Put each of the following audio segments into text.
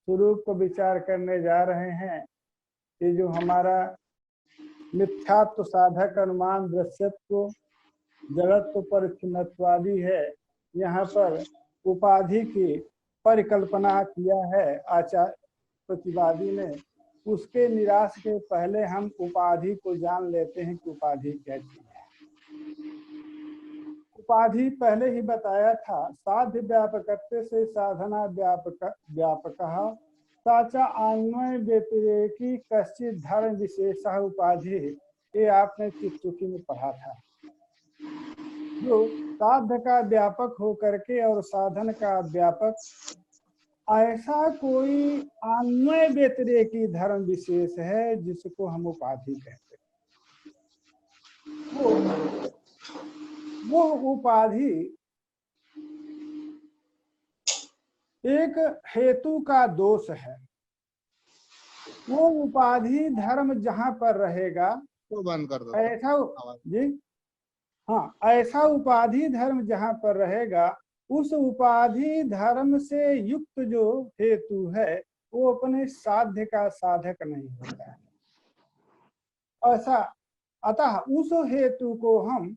स्वरूप को विचार करने जा रहे हैं। ये जो हमारा मिथ्यात्व साधक अनुमान दृश्यत्व जड़त्व परिच्छिन्नत्वादि है, यहाँ पर उपाधि की परिकल्पना किया है आचार्य प्रतिवादी ने। उसके निराश के पहले हम उपाधि को जान लेते हैं कि उपाधि क्या चीज है। उपाधि पहले ही बताया था, साध्य व्यापकत्व से साधना व्यापक साचा अन्वय व्यतिरेकी कश्चित धर्म विशेष उपाधि। ये आपने चित्तुकी में पढ़ा था। जो साध्य का व्यापक होकर के और साधन का व्यापक, ऐसा कोई अन्वय व्यतिरेकी धर्म विशेष है जिसको हम उपाधि कहते हैं। वो उपाधि एक हेतु का दोष है। वो उपाधि धर्म जहां पर रहेगा तो बंद कर दो ऐसा जी हाँ, ऐसा उपाधि धर्म जहां पर रहेगा, उस उपाधि धर्म से युक्त जो हेतु है वो अपने साध्य का साधक नहीं होता है ऐसा। अतः उस हेतु को हम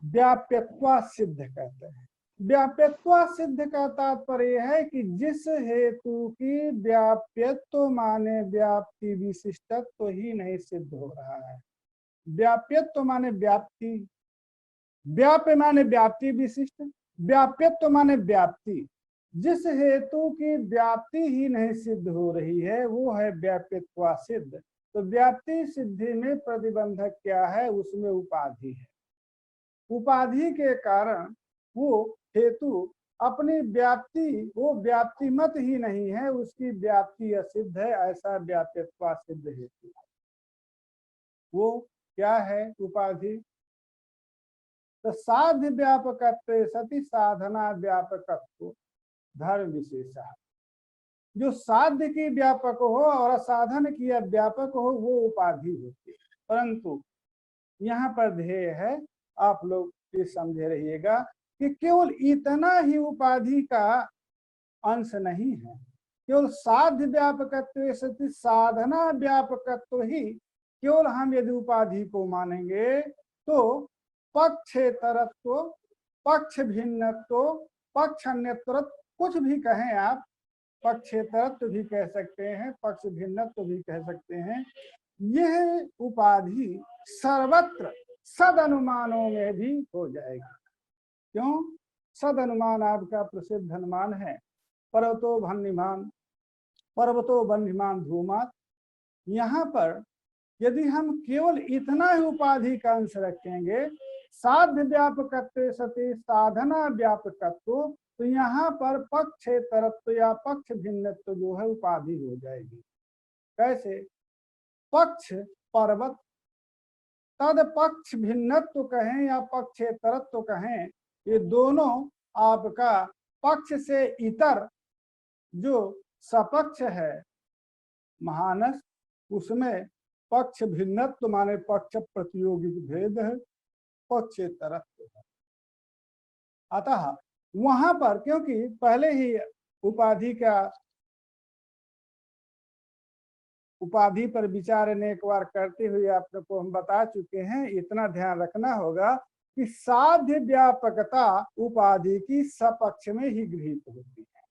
व्याप्यत्वा सिद्ध कहते हैं। व्याप्यत्वा सिद्ध का तात्पर्य है कि जिस हेतु की व्याप्यत्व माने व्याप्ति विशिष्टत्व ही नहीं सिद्ध हो रहा है। व्याप्यत्व माने व्याप्ति, व्याप्य माने व्याप्ति विशिष्ट, व्याप्यत्व माने व्याप्ति। जिस हेतु की व्याप्ति ही नहीं सिद्ध हो रही है वो है व्याप्यत्वा सिद्ध। तो व्याप्ति सिद्धि में प्रतिबंधक क्या है? उसमें उपाधि है। उपाधि के कारण वो हेतु अपनी व्याप्ति, वो व्याप्ति मत ही नहीं है, उसकी व्याप्ति असिद्ध है। ऐसा व्याप्यत्वा सिद्ध हेतु वो क्या है? उपाधि। तो साध्य व्यापकत्व सति साधना व्यापकत्व धर्म विशेषा। जो साध्य की व्यापक हो और साधन की व्यापक हो वो उपाधि होती है। परंतु यहाँ पर ध्येय है, आप लोग ये समझे रहिएगा कि केवल इतना ही उपाधि का अंश नहीं है। केवल साध्य व्यापकत्व सति साधना व्यापकत्व ही केवल हम यदि उपाधि को मानेंगे तो पक्षेतरत्व, पक्ष भिन्नत्व, पक्ष अन्यत्र, कुछ भी कहें आप, पक्षेतरत्व भी कह सकते हैं, पक्ष भिन्नत्व भी कह सकते हैं, यह उपाधि सर्वत्र सद अनुमानों में भी हो जाएगी। क्यों? सद अनुमान आपका प्रसिद्ध अनुमान है, पर्वतो भन्यमान, पर्वतो बन्यमान धूमात। यहाँ पर यदि हम केवल इतना ही उपाधि का अंश रखेंगे, साध्य व्यापकत्व सति साधना व्यापकत्व, तो यहाँ पर पक्षेतरत्व या पक्ष भिन्नत्व जो है उपाधि हो जाएगी। कैसे? पक्ष पर्वत, तद पक्ष भिन्नत्व कहें या पक्षेतरत्व कहें, ये दोनों आपका पक्ष से इतर जो सपक्ष है महानस, उसमें पक्ष भिन्नत्व माने पक्ष प्रतियोगी भेद है, पक्षेतरत्व है। अतः वहां पर क्योंकि पहले ही उपाधि पर विचार अनेक बार करते हुए आप लोग को हम बता चुके हैं, इतना ध्यान रखना होगा कि साध्य व्यापकता उपाधि की सपक्ष में ही गृहीत होती है।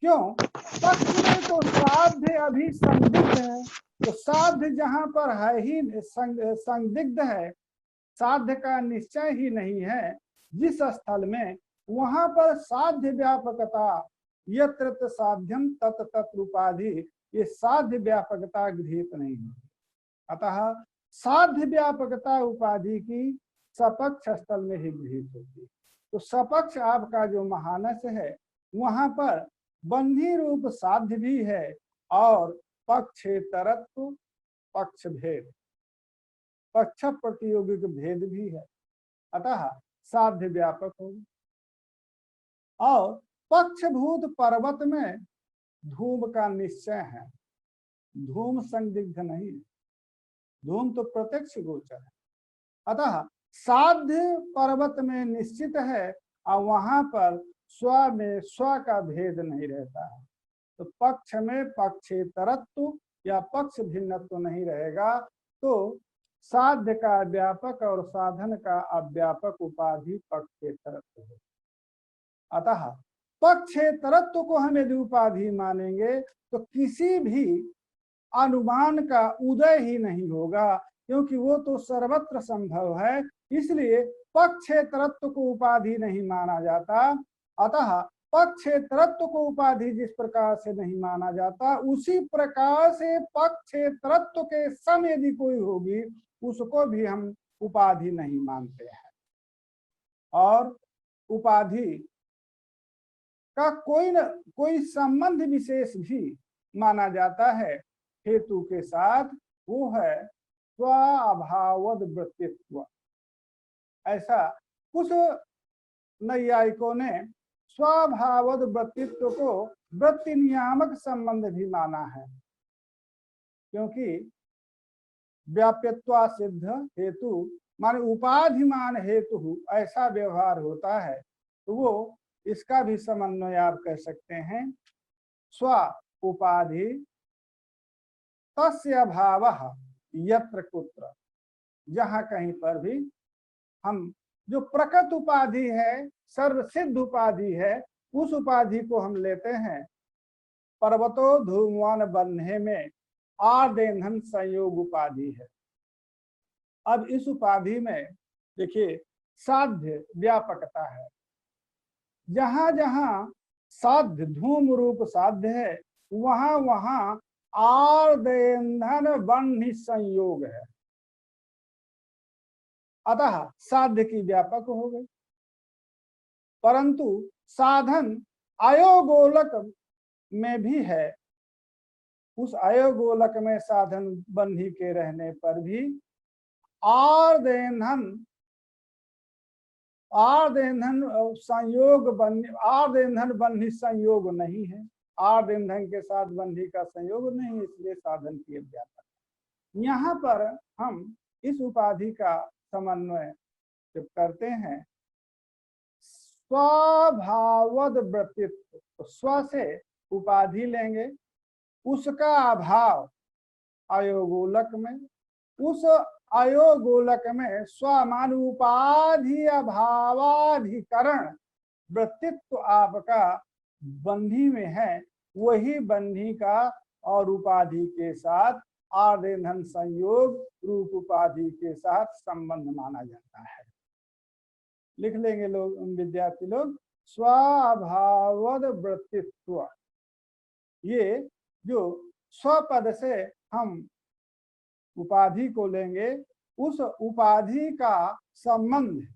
क्यों? पक्ष में तो साध्य अभी संदिग्ध है, तो साध्य जहां पर है ही संदिग्ध है, साध्य का निश्चय ही नहीं है, जिस स्थल में वहां पर साध्य व्यापकता यत्र साध्यम तत् तत्र उपाधि, ये साध्य व्यापकता गृहीत नहीं है। अतः साध्य व्यापकता उपाधि की सपक्ष स्थल में ही गृहीत होती है। तो सपक्ष आपका जो महानस है वहां पर बंधी रूप साध्य भी है और पक्षेतरत्व, पक्ष भेद, पक्ष प्रतियोगिक भेद भी है। अतः साध्य व्यापक होगी। और पक्षभूत पर्वत में धूम का निश्चय है, धूम संदिग्ध नहीं, धूम तो प्रत्यक्ष गोचर है। अतः साध्य पर्वत में निश्चित है और वहां पर स्व में स्व का भेद नहीं रहता है। तो पक्ष में पक्षेतरत्व या पक्ष भिन्नत्व नहीं रहेगा, तो साध्य का व्यापक और साधन का अव्यापक उपाधि पक्षेतरत्व है। अतः पक्षेतरत्व को हम यदि उपाधि मानेंगे तो किसी भी अनुमान का उदय ही नहीं होगा, क्योंकि वो तो सर्वत्र संभव है, इसलिए पक्षेतरत्व को उपाधि नहीं माना जाता। अतः पक्षेतरत्व को उपाधि जिस प्रकार से नहीं माना जाता, उसी प्रकार से पक्षेतरत्व के सम यदि कोई होगी उसको भी हम उपाधि नहीं मानते हैं। और उपाधि का कोई संबंध विशेष भी माना जाता है हेतु के साथ, वो है स्वाभावद वृत्तित्व। ऐसा कुछ नैयायिकों ने स्वाभावद वृत्तित्व को वृत्ति नियामक संबंध भी माना है, क्योंकि व्याप्यत्वा सिद्ध हेतु माने उपाधिमान हेतु ऐसा व्यवहार होता है, तो वो इसका भी समन्वय आप कह सकते हैं। स्व उपाधि तस्य भावः यत्र कुत्र, जहां कहीं पर भी हम जो प्रकृत उपाधि है, सर्वसिद्ध उपाधि है, उस उपाधि को हम लेते हैं। पर्वतो धूमवान बन्हे में आदेन्धन संयोग उपाधि है। अब इस उपाधि में देखिए साध्य व्यापकता है। जहां जहां साध्य धूम रूप साध्य है, वहां वहां आदेन्धन बन्ही संयोग है। अतः साध्य की व्यापक हो गई, परंतु साधन अयोगोलक में भी है। उस अयोगोलक में साधन बंधी के रहने पर भी आर्देन्धन संयोग आर्देन्धन बंधी संयोग नहीं है। आर्देन्धन के साथ बंधी का संयोग नहीं, इसलिए साधन की व्यापक। यहाँ पर हम इस उपाधि का समन्वय जब करते हैं, स्वभावद वृत्तित्व, तो स्व से उपाधि लेंगे, उसका अभाव अयोगोलक में, उस अयोगोलक में स्वमान उपाधि अभावाधिकरण वृत्तित्व आपका बंधी में है, वही बंधी का और उपाधि के साथ आदेन्धन संयोग रूप उपाधि के साथ संबंध माना जाता है। लिख लेंगे लोग, विद्यार्थी लोग, स्वाभावद वृत्तित्व। ये जो स्वपद से हम उपाधि को लेंगे, उस उपाधि का संबंध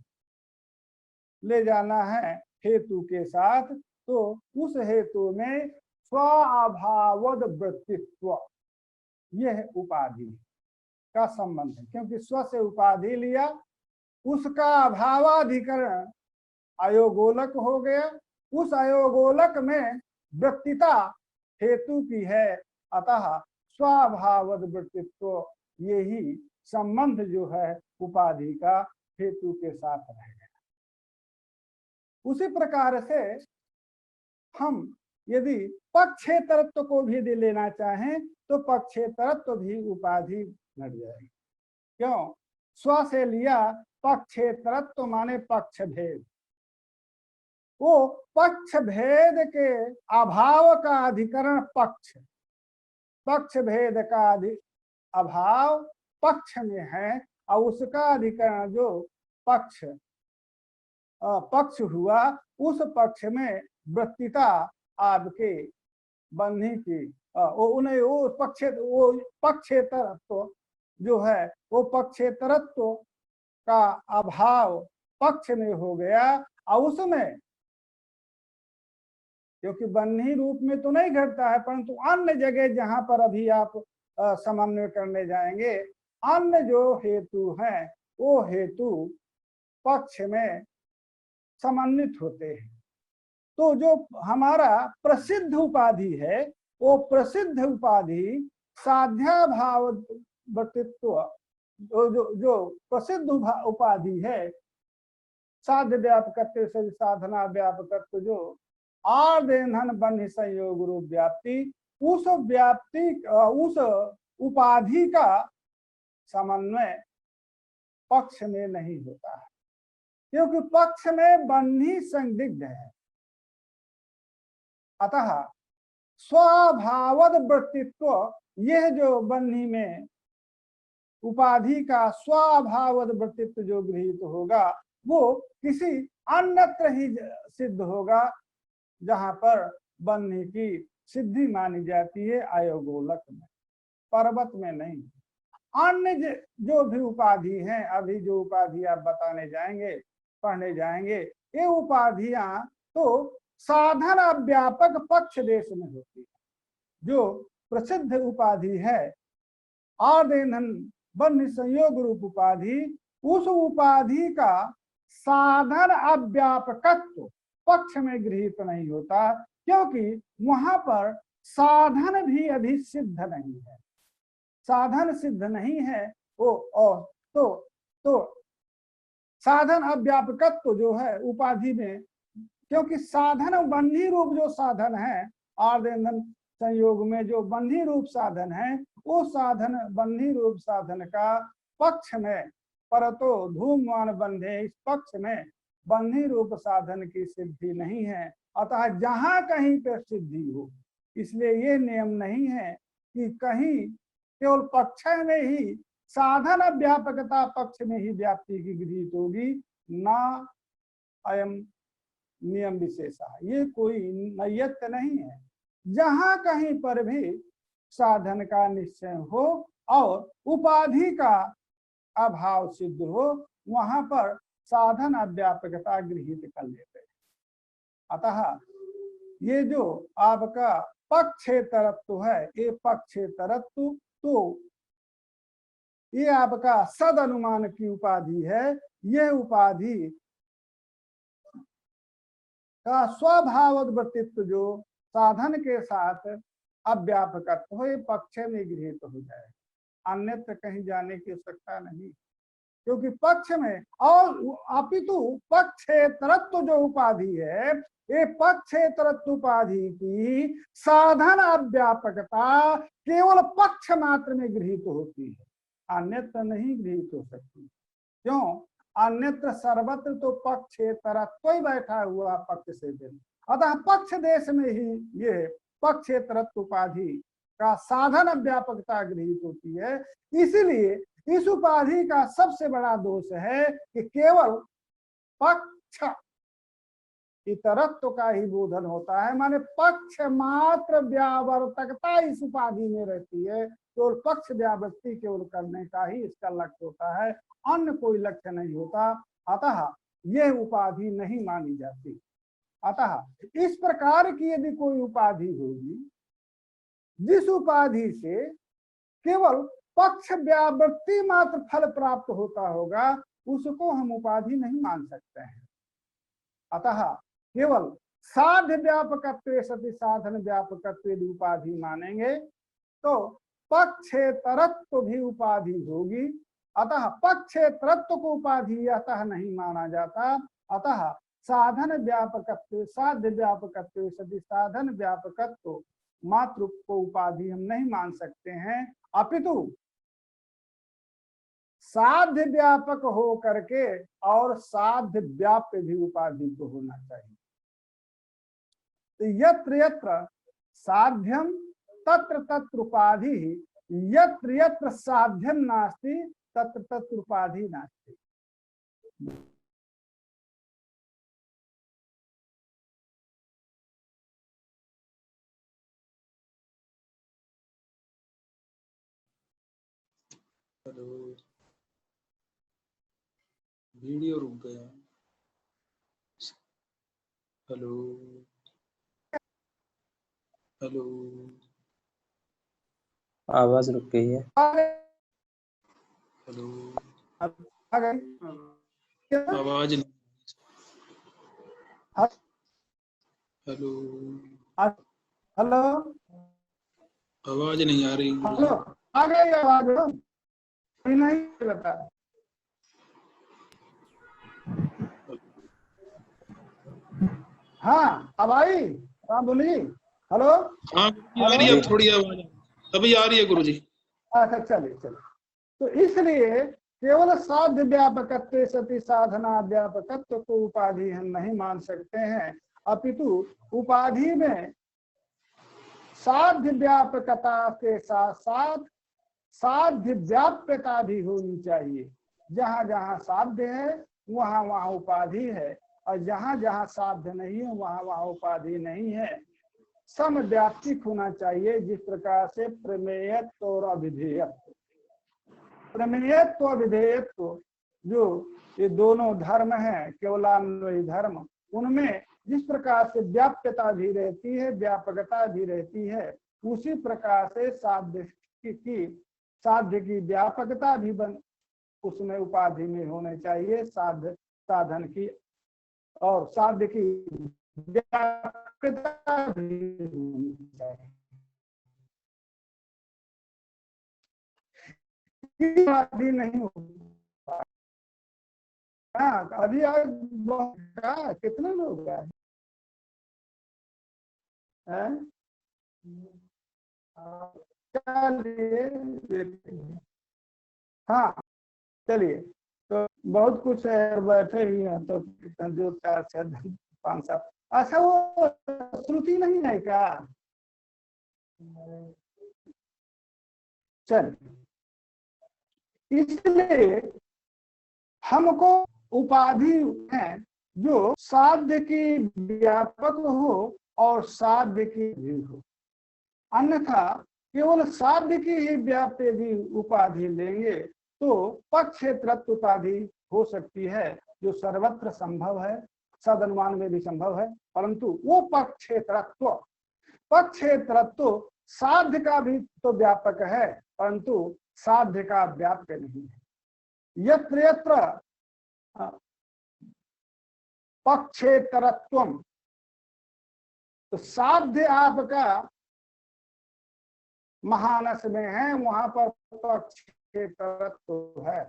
ले जाना है हेतु के साथ, तो उस हेतु में स्वाभावद वृत्तित्व यह उपाधि का संबंध है। क्योंकि स्व से उपाधि लिया, उसका अभावाधिकरण अयोगोलक हो गया, उस अयोगोलक में वृत्तिता हेतु की है। अतः स्वाभावद वृत्तित्व यही संबंध जो है उपाधि का हेतु के साथ रहेगा। उसी प्रकार से हम यदि पक्षेतरत्व को भी लेना चाहें तो पक्षेतरत्व भी उपाधि घट जाएगी। क्यों? स्व से लिया पक्षेतरत्व माने पक्ष भेद, वो पक्ष भेद के अभाव का अधिकरण पक्ष भेद का अभाव पक्ष में है, और उसका अधिकरण जो पक्ष हुआ, उस पक्ष में वृत्तिता आपके बंधी की वो पक्षेतरत्व जो है, वो पक्षेतरत्व का अभाव पक्ष में हो गया, और उसमें क्योंकि बन्ही रूप में तो नहीं घटता है, परंतु अन्य जगह जहां पर अभी आप समन्वय करने जाएंगे, अन्य जो हेतु हैं वो हेतु पक्ष में समन्वित होते हैं। तो जो हमारा प्रसिद्ध उपाधि है, वो प्रसिद्ध उपाधि साध्याभाव वृत्तित्व जो प्रसिद्ध उपाधि है, साध्य व्यापकत्व से साधना व्यापकत्व जो आर्देन्हन बन्ही संयोग रूप व्याप्ति, उस व्याप्ति उस उपाधि का समन्वय पक्ष में नहीं होता है, क्योंकि पक्ष में बन्ही संदिग्ध है। अतः स्वभावद वृत्तित्व, यह जो बन्ही में उपाधि का स्वभावद वृत्तित्व जो गृहीत होगा वो किसी अन्यत्र ही सिद्ध होगा, जहां पर बन्ही की सिद्धि मानी जाती है अयोगोलक में, पर्वत में नहीं। अन्य जो भी उपाधि हैं, अभी जो उपाधि आप बताने जाएंगे, पढ़ने जाएंगे, ये उपाधियां तो साधन व्यापक पक्ष देश में होती है। जो प्रसिद्ध उपाधि है आर्देन्हन बन्ही संयोग रूप उपाधि, उस उपाधि का साधन अव्यापकत्व पक्ष में गृहीत नहीं होता, क्योंकि वहां पर साधन भी अभी सिद्ध नहीं है। साधन सिद्ध नहीं है वो, और तो साधन अव्यापकत्व जो है उपाधि में, क्योंकि साधन बंधी रूप जो साधन है आर्देन्हन संयोग में जो बंधी रूप साधन है, वो साधन बंधी रूप साधन का पक्ष में परतो धूमवान बंधे, इस पक्ष में बंधी रूप साधन की सिद्धि नहीं है। अतः जहां कहीं पर सिद्धि हो, इसलिए ये नियम नहीं है कि कहीं केवल पक्ष में ही साधन व्यापकता पक्ष में ही व्याप्ति की गृहीत होगी, ना अयम नियम विशेष। ये कोई नैयत्य नहीं है। जहां कहीं पर भी साधन का निश्चय हो और उपाधि का अभाव सिद्ध हो, वहां पर साधन अव्यापकता गृहीत कर लेते हैं। अतः ये जो आपका पक्षेतरत्व है, ये पक्षेतरत्व तो ये आपका सद अनुमान की उपाधि है। यह उपाधि का स्वभावोद्वर्तित्व जो साधन के साथ अव्यापकत्व हो, ये पक्ष में गृहीत हो जाए, अन्यत्र कहीं जाने की आवश्यकता नहीं। क्योंकि पक्ष में और अपितु पक्षेतरत्व जो उपाधि है, ये पक्षेतरत्व उपाधि की साधन अव्यापकता केवल पक्ष मात्र में गृहीत होती है, अन्यत्र नहीं गृहीत हो सकती। क्यों? अन्यत्र सर्वत्र तो पक्षेतरत्व ही बैठा हुआ पक्ष से दिन। अतः पक्ष देश में ही ये पक्षेतरत्व उपाधि का साधन अव्यापकता गृहीत होती है। इसलिए इस उपाधि का सबसे बड़ा दोष है कि केवल पक्ष इतरत्व का ही बोधन होता है, माने पक्ष मात्र व्यावर्तकता इस उपाधि में रहती है। केवल पक्ष व्यावृत्ति केवल करने का ही इसका लक्ष्य होता है, अन्य कोई लक्ष्य नहीं होता। अतः यह उपाधि नहीं मानी जाती। अतः इस प्रकार की यदि कोई उपाधि होगी जिस उपाधि से केवल पक्ष व्यावृत्ति मात्र फल प्राप्त होता होगा, उसको हम उपाधि नहीं मान सकते हैं। अतः केवल साध्य व्यापकत्व सति साधन व्यापकत्व यदि उपाधि मानेंगे तो पक्षेतरत्व भी उपाधि होगी। अतः पक्षेतरत्व को उपाधि अतः नहीं माना जाता। अतः साधन व्यापकत्व साध्य व्यापकत्व सति साधन व्यापकत्व मात्र को उपाधि हम नहीं मान सकते हैं, अपितु साध्य व्यापक हो करके और साध्य व्याप्य भी उपाधि को होना चाहिए। तो यत्र यत्र साध्यम तत्र तत्र उपाधि, यत्र यत्र साध्यम नास्ति तत्र तत्र उपाधि नास्ति। हेलो, वीडियो रुक गया। हेलो हेलो, आवाज रुक गई है। हेलो, आ गई आवाज नहीं। हेलो हेलो, आवाज नहीं आ रही। हेलो, आ गई आवाज? नहीं बता। हाँ अब आई, हाँ बोलिए। हेलो हाँ आ रही है, थोड़ी आवाज अभी आ रही है गुरुजी। अच्छा चलिए चलिए। तो इसलिए केवल साध्य व्यापकत्व सती साधना व्यापकत्व को उपाधि हम नहीं मान सकते हैं, अपितु उपाधि में साध्य व्यापकता के साथ साथ साध्य व्याप्यता भी होनी चाहिए। जहां जहां साध्य है वहां वहां उपाधि है, और जहां जहां साध्य नहीं है वहां वहां उपाधि नहीं है। समव्याप्तिक होना चाहिए, जिस प्रकार से प्रमेयत्व और अविधेयत्व। प्रमेयत्व और विधेयत्व जो ये दोनों धर्म हैं, केवलान्वयी धर्म, उनमें जिस प्रकार से व्याप्यता भी रहती है, व्यापकता भी रहती है, उसी प्रकार से साध्य की व्यापकता भी उसमें उपाधि में होने चाहिए, साध्य साधन की, और साध्य की व्यापकता भी होनी चाहिए। उपाधि नहीं होता। हाँ अभी कितने लोग हैं? चलिए हाँ चलिए, तो बहुत कुछ है, बैठे ही हैं तो जो 4 से 5 7। अच्छा वो श्रुति नहीं है क्या? चल इसलिए हमको उपाधि है जो साध्य की व्यापक हो और साध्य की भी हो, अन्यथा केवल साध्य की ही व्याप्य भी उपाधि लेंगे तो पक्षेत्रत्व उपाधि हो सकती है, जो सर्वत्र संभव है, सदनुमान में भी संभव है, परंतु वो पक्षेत्रत्व साध्य का भी तो व्यापक है, परंतु साध्य का व्याप्य नहीं है। यत्र यत्र पक्षेतरत्वम, तो साध्य आपका महानस में है, वहां पर पक्षेतरत्व है,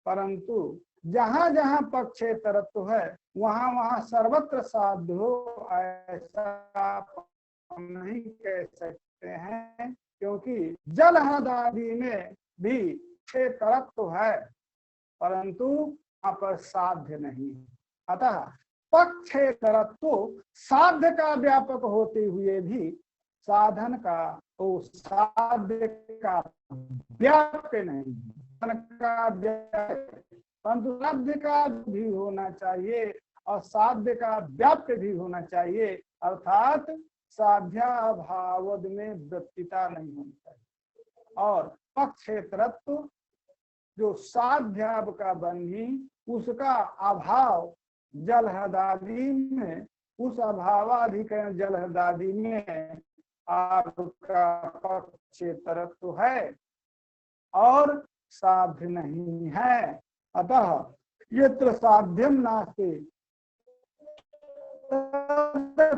परंतु जहां जहां पक्षेतरत्व है वहां वहां सर्वत्र साध्य हो, ऐसा नहीं कह सकते हैं, क्योंकि जल हृद आदि में भी क्षेत्रत्व है, परंतु वहां पर साध्य नहीं। अतः पक्षेतरत्व साध्य का व्यापक होते हुए भी साधन का तो साध्य का व्याप्य नहीं, परंतु साध्य का भी होना चाहिए और साध्य का व्याप्य भी होना चाहिए, अर्थात साध्याभाव में वृत्तिता नहीं होनी चाहिए। और पक्षेत्रत्व जो साध्याभ का बंधी, उसका अभाव जल हृदादि में, उस अभावाधिकरण जल हृदादि में आपका पक्षेत्रत्व है और साध्य नहीं है। अतः यत्र साध्यम नास्ति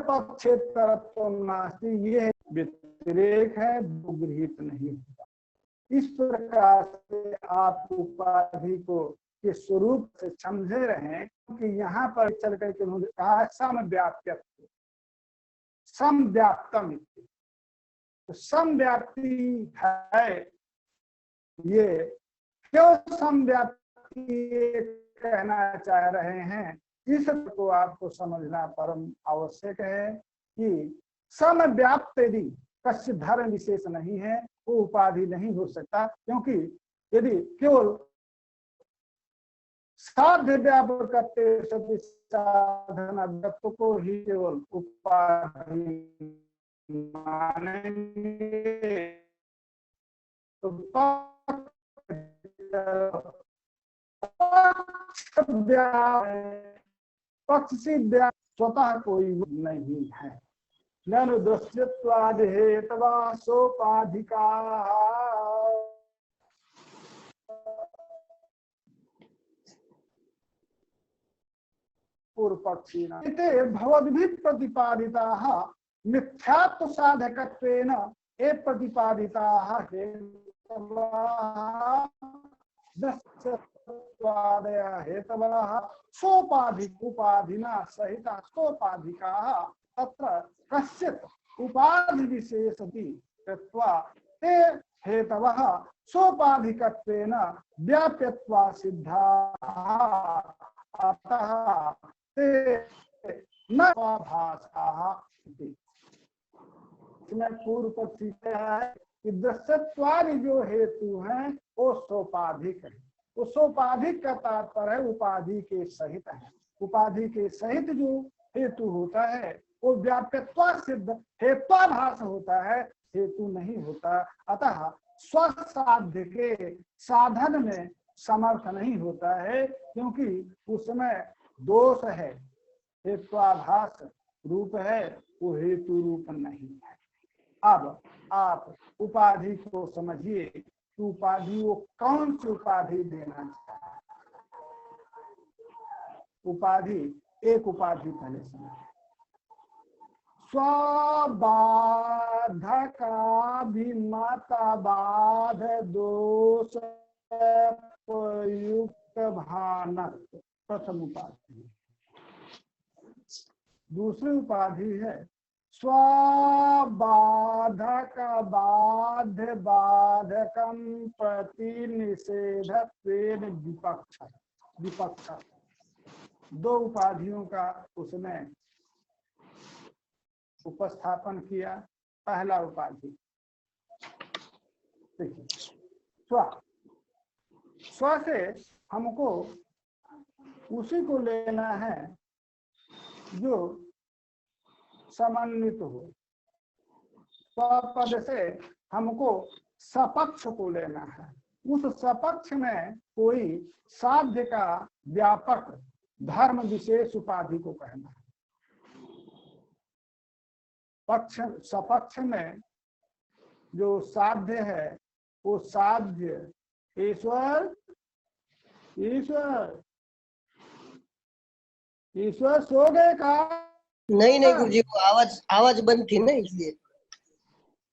पक्षेत्रत्व नास्ति, ये व्यतिरेक है, गृहीत नहीं होता। इस प्रकार से आप उपाधि को के स्वरूप से समझे रहे, कि यहाँ पर चल करके उन्होंने कहा समव्याप्यत्व, समव्याप्तम, तो समव्याप्ति है। ये क्यों समव्याप्ति कहना चाह रहे हैं, इस को आपको समझना परम आवश्यक है कि समव्याप्त यदि कस्य धर्म विशेष नहीं है, वो उपाधि नहीं हो सकता, क्योंकि यदि केवल साध्य व्यापक करते सभी साधन अव्यक्त को ही केवल उपाधि मानेंगे तो पक्ष से स्वतः कोई नहीं है। ननु दृश्यत्वाद हेतवा सोपाधिका पूर्व पक्षी भवद्भि प्रतिपादिता मिथ्यात्व साधकत्वेन ए प्रतिपादिता दृश्यत्वादय हेतवः सोपाधिक उपाधिना सहिता सोपाधिकाः तत्र कश्चित् उपाधि विशेषति कृत्वा ते हेतवः सोपाधिकत्वेन व्याप्यत्वा सिद्धाः अतः ते न स्वाभासाः इति। इसमें पूर्व पक्षी है कि दृश्यत्वादि जो हेतु हैं वो सोपाधिक है। वो सोपाधिक का तात्पर्य है उपाधि के सहित है। उपाधि के सहित जो हेतु होता है वो व्याप्यत्वा सिद्ध हेत्वाभास होता है, हेतु नहीं होता। अतः स्वसाध्य के साधन में समर्थ नहीं होता है, क्योंकि उसमें दोष है, हेत्वाभास रूप है, वो हेतु रूप नहीं है। अब आप उपाधि को समझिए कि उपाधि वो कौन सी उपाधि देना चाहता है। उपाधि एक उपाधि पहले समझिए, स्वबाधकाभिमतबाध दोष प्रयुक्त भानक प्रथम उपाधि। दूसरी उपाधि है स्वबाधक बाध्य बाधकम प्रति निषेधत्वेन विपक्ष। विपक्ष दो उपाधियों का उसने उपस्थापन किया। पहला उपाधि देखिए, स्व। स्व से हमको उसी को लेना है जो समन्वित हो। स्वपद से हमको सपक्ष को लेना है। उस सपक्ष में कोई साध्य का व्यापक धर्म विशेष उपाधि को कहना है। पक्ष सपक्ष में जो साध्य है वो साध्य ईश्वर ईश्वर ईश्वर सो गए का? नहीं नहीं गुरुजी, वो आवाज बंद थी ना, इसलिए।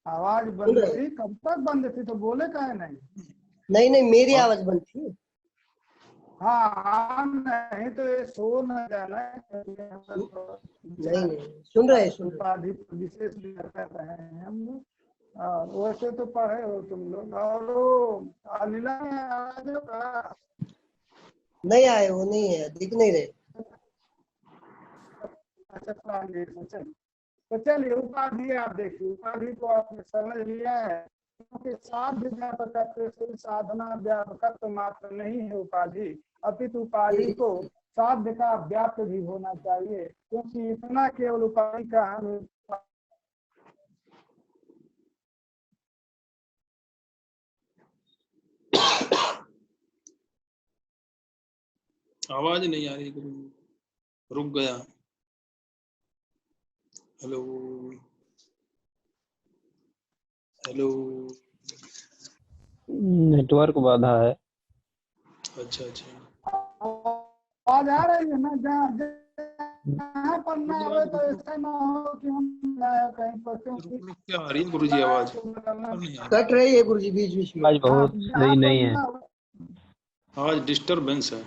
आवाज बंद थी? कब तक बंद थी? तो बोले काहे नहीं? नहीं नहीं, मेरी आवाज बंद थी। हाँ नहीं तो ये सो न जाना। नहीं सुन रहे उपाधि विशेष भी कर रहे हैं हम लोग। वैसे तो पढ़े हो तुम लोग। और अनिला नहीं आए, वो नहीं है, दिख नहीं रहे। अच्छा तो चलिए उपाधि आप देखिए। उपाधि को आपने समझ लिया है, क्योंकि साध्य व्यापकत्व से साधना व्यापकत्व मात्र नहीं है उपाधि, अपितु उपाधि को साध्य का व्याप्त भी होना चाहिए, क्योंकि इतना केवल उपाधि का हम आवाज नहीं आ रही, रुक गया। हेलो हेलो, नेटवर्क बाधा है। अच्छा अच्छा, आवाज आ रही है ना? जहाँ पर ना आवे तो ऐसा ना हो कि हम कहीं पर, क्योंकि क्या आ रही है गुरुजी आवाज? कट रही है गुरुजी बीच बीच में। आज बहुत सही नहीं है। आज डिस्टरबेंस है।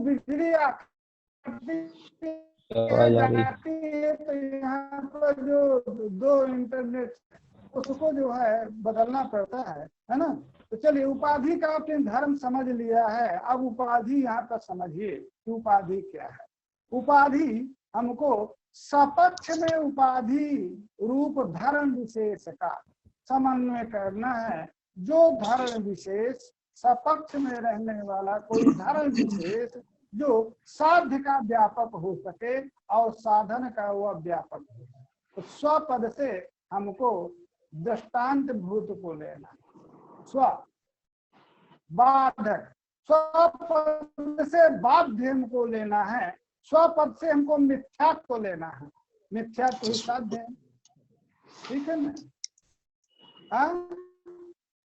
बिजली आवाज आ रही जाती है तो यहाँ पर जो दो इंटरनेट उसको जो है बदलना पड़ता है ना। तो चलिए उपाधि का आपने धर्म समझ लिया है। अब उपाधि यहाँ पर समझिए कि उपाधि क्या है। उपाधि हमको सपक्ष में उपाधि रूप धर्म विशेष का समन्वय करना है। जो धर्म विशेष सपक्ष में रहने वाला कोई धर्म विशेष जो साध्य का व्यापक हो सके और साधन का वह व्यापक हो। तो स्वपद से हमको दृष्टांत भूत को लेना। स्व बाधक, स्वपद से बाध्य हमको लेना है। स्वपद से हमको मिथ्यात्व को लेना है। मिथ्यात्व ही साध्य है, ठीक है ना?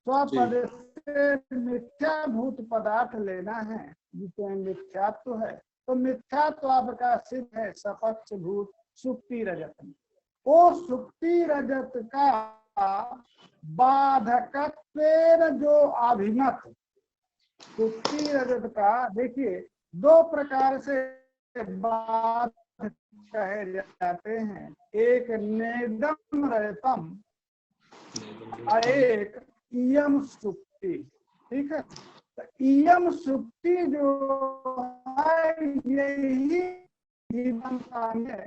स्वपद से मिथ्याभूत पदार्थ लेना है जिसमें मिथ्यात्व है। तो मिथ्यात्व आपका सिद्ध है सपक्ष भूत सुक्ति रजत में। वो सुक्ति रजत का बाधकत्वेन जो अभिमत सुक्ति रजत का, देखिए दो प्रकार से बाध कहे जाते हैं, एक नेदम रजतम और एक इयम सुक्ति। ठीक है, तो इयम सुक्ति जो है यही जीवन का में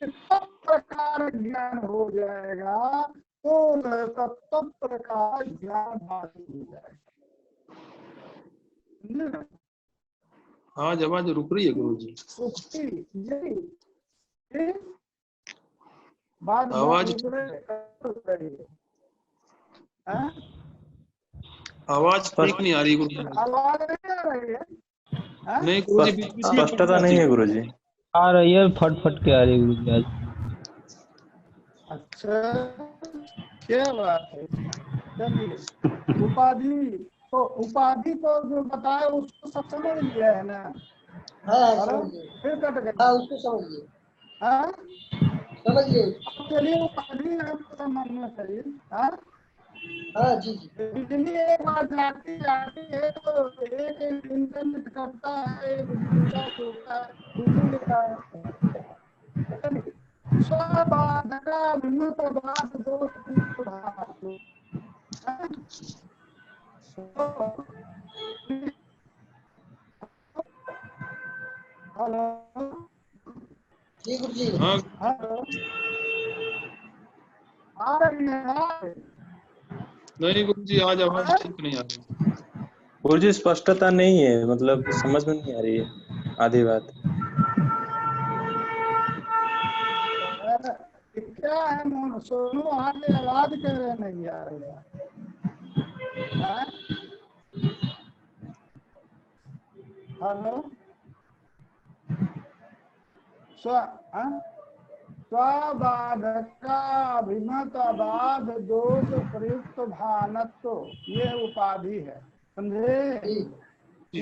सब प्रकार ज्ञान हो जाएगा तो तत्व प्रकार ज्ञान बाधित हो जाएगा। आवाज रुक रही है गुरुजी। सुक्ति यही बात आवाज ठीक नहीं आ रही गुरुजी। आवाज नहीं आ रही है? नहीं गुरुजी, बीच बीच में स्पष्टता नहीं है गुरुजी। आ रही है, फट फट के आ रही है गुरुजी आज। अच्छा, क्या बात है। चलिए, उपाधि तो जो बताया उसको सब समझ लिया है ना? हाँ फिर कट गए। हाँ, उसको समझिए। हाँ समझिए। चलिए, उपाधि आपको समझना चाहिए। हाँ हाँ जी जी। बिजली एक बार जाती है तो एक इंटरनेट करता है, एक दूसरा होता है, दूसरी लेता है। स्वाबाधका विमुक्त बाध दोष धातु। हेलो जी गुरुजी। हाँ हेलो, आ रही है? नहीं गुरुजी, आज आवाज ठीक नहीं आ रही। गुरुजी स्पष्टता नहीं है, मतलब समझ में नहीं आ रही है आधी बात। क्या है मोन सोनू, आगे आवाज कह रहे नहीं आ रही है? हेलो, स्वाबाधकाभिमत बाध दोष प्रयुक्त भानत्व, ये उपाधि है। समझे? आ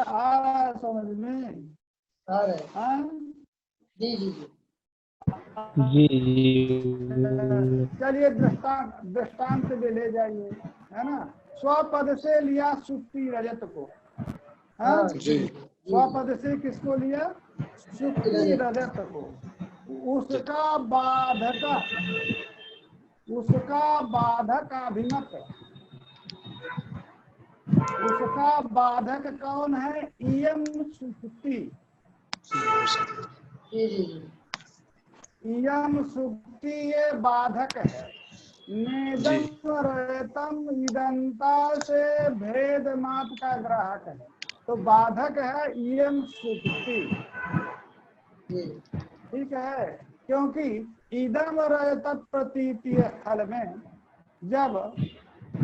रहा है समझ में? आ रहे। हाँ जी जी जी। जी जी। चलिए, दृष्टांत भी ले जाइए, है ना? स्वपद से लिया सुक्ति रजत को। हाँ, स्वपद से किसको लिया? सुक्ति रजत को। उसका बाधक अभिमत, उसका बाधक कौन है? इयम सुक्ति। इयम सुक्ति ये बाधक है। नेदम रजतम ईदंता से भेद मात का ग्राहक है, तो बाधक है इयम सुक्ति। ठीक है, क्योंकि इदम रजत प्रतीतीय स्थल में जब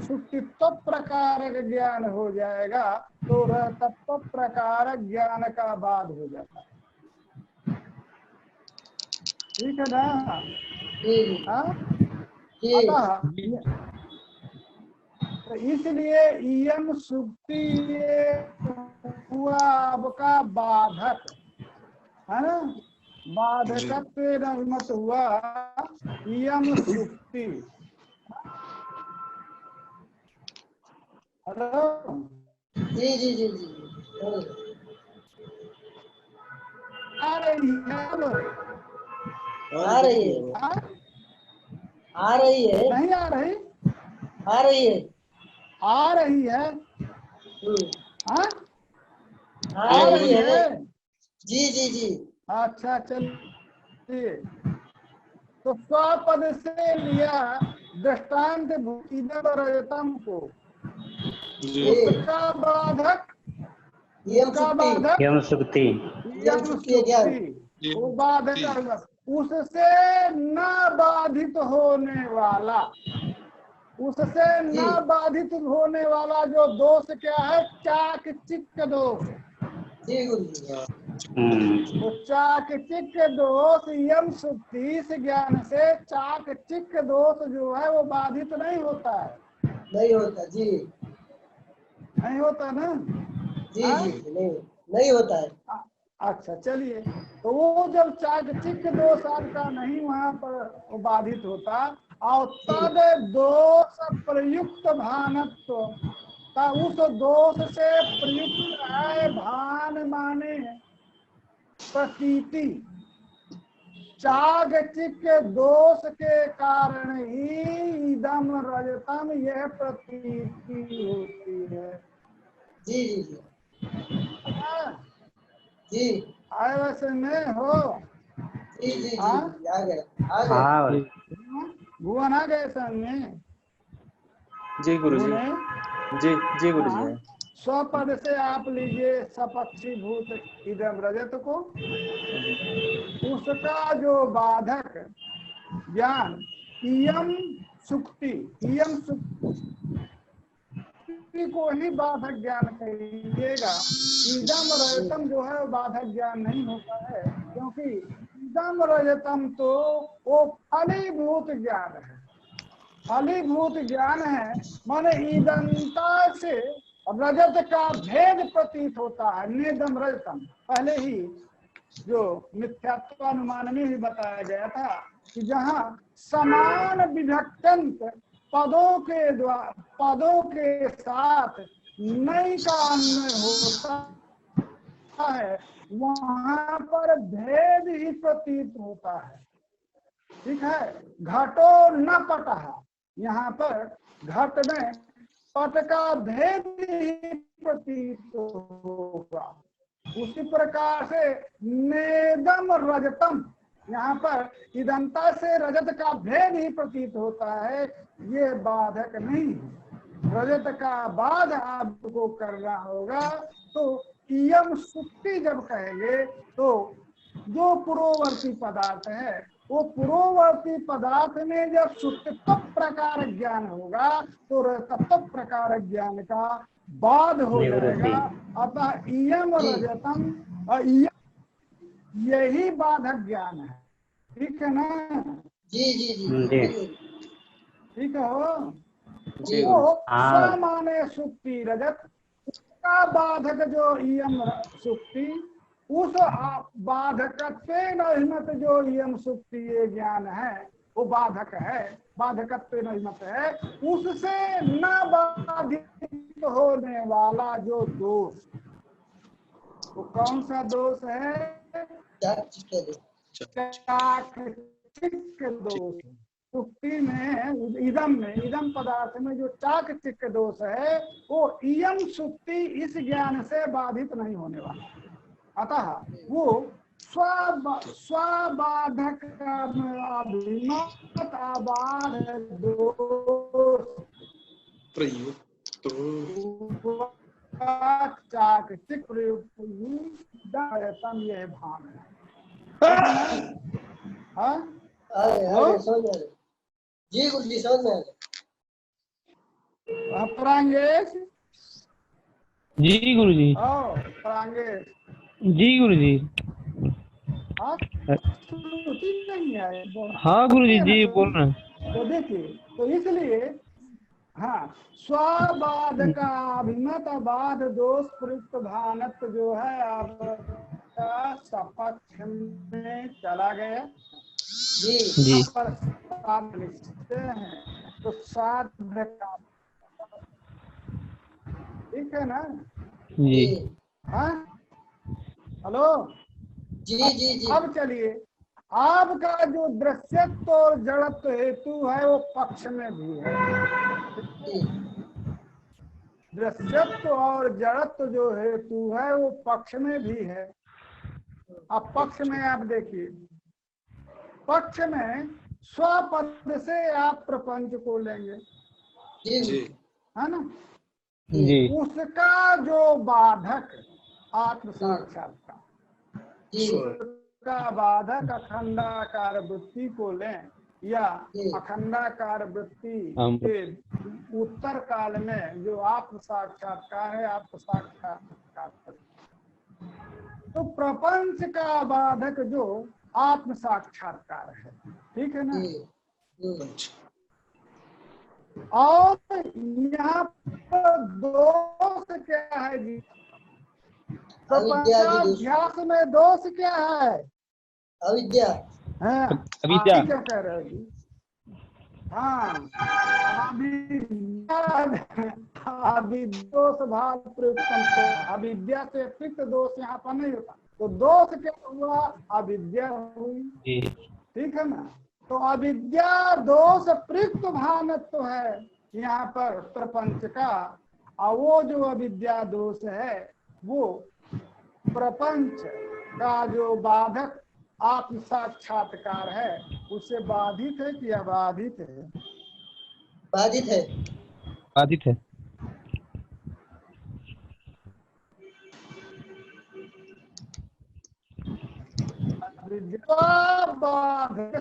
सुक्तित्व प्रकार ज्ञान हो जाएगा तो रजतत्व प्रकार ज्ञान का बाध हो जाता है। ठीक है ना? अतः तो इसलिए इयम सुक्ति हुआ आपका बाधक, है ना? बाधकत्व मत हुआ इयम सुक्ति। हेलो जी जी जी जी। आ रही है? आ रही है। आ रही है। नहीं आ रही? आ रही है। आ रही है? हाँ, आ रही है। जी जी जी। अच्छा चलिए, तो स्वपद से लिया दृष्टांत इदम रजतम को, उसका बाधक यम सुक्ति, वो बाधक, उससे न बाधित होने वाला, उससे न बाधित होने वाला जो दोष क्या है? चाक चिक्क दोष। तो चाक चिक्क दोष यम सुक्ति इस ज्ञान से चाक चिक्क दोष जो है वो बाधित नहीं होता है। नहीं होता जी। नहीं होता ना? जी जी नहीं होता है। अच्छा चलिए, तो वो जब चाक चिक्क दोष आपका नहीं वहां पर बाधित होता और तद दोष प्रयुक्त भानत्व, उस दोष से प्रयुक्त है भान माने प्रतीति। चागचिक के दोष के कारण ही इदम रजतम यह प्रतीति होती है। जी जी जी जी आए वैसे में हो। जी जी जी हाँ? आ गए आ गए। हाँ भाई। भुवन आ गए सामने। जी गुरुजी। भुवन जी जी गुरुजी। हाँ, स्वपद से आप लीजिए सपक्षी भूत इदम रजत को, उसका जो बाधक ज्ञान इयम सुक्ति, इयम सुक्ति को ही बाधक ज्ञान कहिएगा। इदम रजतम जो है वो बाधक ज्ञान नहीं होता है, क्योंकि इदम रजतम तो वो फलीभूत ज्ञान है, फलीभूत ज्ञान है। माने ईदंता से रजत का भेद प्रतीत होता है। निदम रजतम पहले ही जो मिथ्यात्वानुमान में ही बताया गया था कि जहाँ समान विभक्तंत पदों के द्वारा, पदों के साथ नई का अन्वय होता है, वहां पर भेद ही प्रतीत होता है। ठीक है। घटो न पटः, यहाँ पर घट में पट का भेद ही प्रतीत होगा। उसी प्रकार से नेदम रजतम, यहाँ पर इदंता से रजत का भेद ही प्रतीत होता है, ये बाधक नहीं है। रजत का बाध आपको करना होगा। तो इयम सुक्ति जब कहेंगे तो जो पूर्ववर्ती पदार्थ है, वो पूर्ववर्ती पदार्थ में जब सुक्तित्व प्रकार ज्ञान होगा तो तत्व प्रकार ज्ञान का बाध हो जाएगा। अतः इयम रजतम यही बाधक ज्ञान है। ठीक है ना? जी जी जी ठीक है हो। जी वो सामान्य सुक्ति रजत, उसका बाधक जो इयम सुक्ति, उस बाधकत्व नहिमत जो इयम सुक्ति ये ज्ञान है वो बाधक है, बाधकत्व नहिमत है। उससे न बाधित होने वाला जो दोष, वो कौन सा दोष है? चाकचिक दोष। सुक्ति में इदम पदार्थ में जो चाकचिक दोष है वो इयम सुक्ति इस ज्ञान से बाधित नहीं होने वाला। अतः वो स्वाबाधक अभिमत आबाध दोष प्रयुक्त चाकचिक प्रयुक्त यह भान है। हाँ? समझ में जी गुरु जी, समझ में प्रांगेश जी गुरुजी। प्रांगेश जी गुरुजी। हाँ नहीं है। हाँ गुरुजी जी बोल रहे हैं। तो देखिए, तो इसलिए हाँ, स्वाबाध का अभिमत बाध दोष प्रयुक्त भानत्व जो है आपका सपक्ष में चला गया। जी पर साथ लिखते हैं तो साथ का, ठीक है ना? जी हाँ हेलो जी जी जी। अब चलिए, आपका जो दृश्यत्व और जड़त्व हेतु है वो पक्ष में भी है। दृश्यत्व और जड़त्व जो हेतु है वो पक्ष में भी है। अब पक्ष में आप देखिए, पक्ष में स्वपद से आप प्रपंच को लेंगे, है ना? जी उसका जो बाधक आत्म साक्षात्कार, उसका बाधक अखंडाकार वृत्ति को लें या अखंडाकार वृत्ति के उत्तर काल में जो आत्म साक्षात्कार है, आत्म साक्षात्कार तो प्रपंच का बाधक जो आत्म साक्षात्कार है। ठीक है ना? और यहाँ पर दोष क्या है जी? प्रपंचाध्यास में दोष क्या है? अविद्या। हाँ, अविद्या। क्या कह रहे हो जी? हाँ, अविद्योष भाव प्रयुक्तम, तो अविद्या से अतिरिक्त दोष यहाँ पर नहीं होता। तो दोष क्या हुआ? अविद्या हुई, जी ठीक है ना। तो अविद्या दोष प्रयुक्त भावत्व है यहाँ पर प्रपंच का, और वो जो अविद्या दोष है वो प्रपंच का जो बाधक आत्म साक्षात्कार है उससे बाधित है कि अबाधित है? बाधित है। बाधित है।